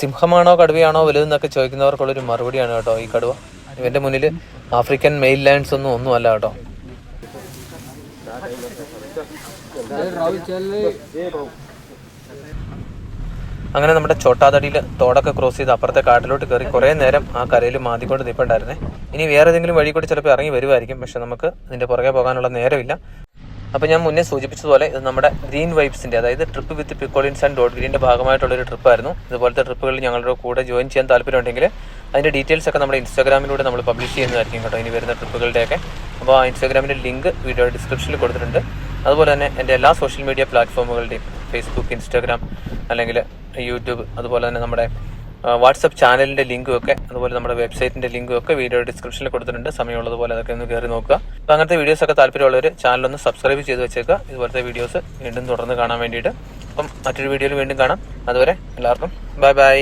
സിംഹമാണോ കടുവയാണോ വലുതെന്നൊക്കെ ചോദിക്കുന്നവർക്കുള്ളൊരു മറുപടിയാണ് കേട്ടോ ഈ കടുവ. ഇവൻ്റെ മുന്നിൽ ആഫ്രിക്കൻ മെയിൽ ലയൺസ് ഒന്നും അല്ല കേട്ടോ. അങ്ങനെ നമ്മുടെ ചോട്ടാതടിയിൽ തോടൊക്കെ ക്രോസ് ചെയ്ത് അപ്പുറത്തെ കാട്ടിലോട്ട് കയറി കുറേ നേരം ആ കരയിൽ മാന്തിക്കൊണ്ട് നിൽപ്പുണ്ടായിരുന്നേ. ഇനി വേറെ ഏതെങ്കിലും വഴി കൂടി ചിലപ്പോൾ ഇറങ്ങി വരുമായിരിക്കും, പക്ഷെ നമുക്ക് ഇതിൻ്റെ പുറകെ പോകാനുള്ള നേരമില്ല. അപ്പോൾ ഞാൻ മുന്നേ സൂചിപ്പിച്ചതുപോലെ ഇത് നമ്മുടെ ഗ്രീൻ വൈബ്സിൻ്റെ, അതായത് ട്രിപ്പ് വിത്ത് പിക്കോളിൻസ് ആൻഡ് ഡോട്ട് ഗ്രീൻ്റെ ഭാഗമായിട്ടുള്ളൊരു ട്രിപ്പായിരുന്നു. ഇതുപോലത്തെ ട്രിപ്പുകളിൽ ഞങ്ങളുടെ കൂടെ ജോയിൻ ചെയ്യാൻ താല്പര്യമുണ്ടെങ്കിൽ അതിൻ്റെ ഡീറ്റെയിൽസ് ഒക്കെ നമ്മുടെ ഇൻസ്റ്റാഗ്രാമിലൂടെ നമ്മൾ പബ്ലിഷ് ചെയ്യുന്നതായിരിക്കും കേട്ടോ, ഇനി വരുന്ന ട്രിപ്പുകളുടെയൊക്കെ. അപ്പോൾ ആ ഇൻസ്റ്റാഗ്രാമിൻ്റെ ലിങ്ക് വീഡിയോ ഡിസ്ക്രിപ്ഷനിൽ കൊടുത്തിട്ടുണ്ട്. അതുപോലെ തന്നെ എൻ്റെ എല്ലാ സോഷ്യൽ മീഡിയ പ്ലാറ്റ്ഫോമുകളുടെയും ഫേസ്ബുക്ക്, ഇൻസ്റ്റാഗ്രാം, അല്ലെങ്കിൽ യൂട്യൂബ്, അതുപോലെ തന്നെ നമ്മുടെ വാട്സപ്പ് ചാനലിൻ്റെ ലിങ്കും ഒക്കെ, അതുപോലെ നമ്മുടെ വെബ്സൈറ്റിൻ്റെ ലിങ്കും ഒക്കെ വീഡിയോ ഡിസ്ക്രിപ്ഷനിൽ കൊടുത്തിട്ടുണ്ട്. സമയമുള്ളതുപോലെ അതൊക്കെ ഒന്ന് കയറി നോക്കുക. അപ്പോൾ അങ്ങനത്തെ വീഡിയോസൊക്കെ താല്പര്യമുള്ളവർ ചാനലൊന്ന് സബ്സ്ക്രൈബ് ചെയ്ത് വെച്ചേക്കുക, ഇതുപോലത്തെ വീഡിയോസ് വീണ്ടും തുടർന്ന് കാണാൻ വേണ്ടിയിട്ട്. അപ്പം മറ്റൊരു വീഡിയോയിൽ വീണ്ടും കാണാം. അതുവരെ എല്ലാവർക്കും ബൈ ബൈ.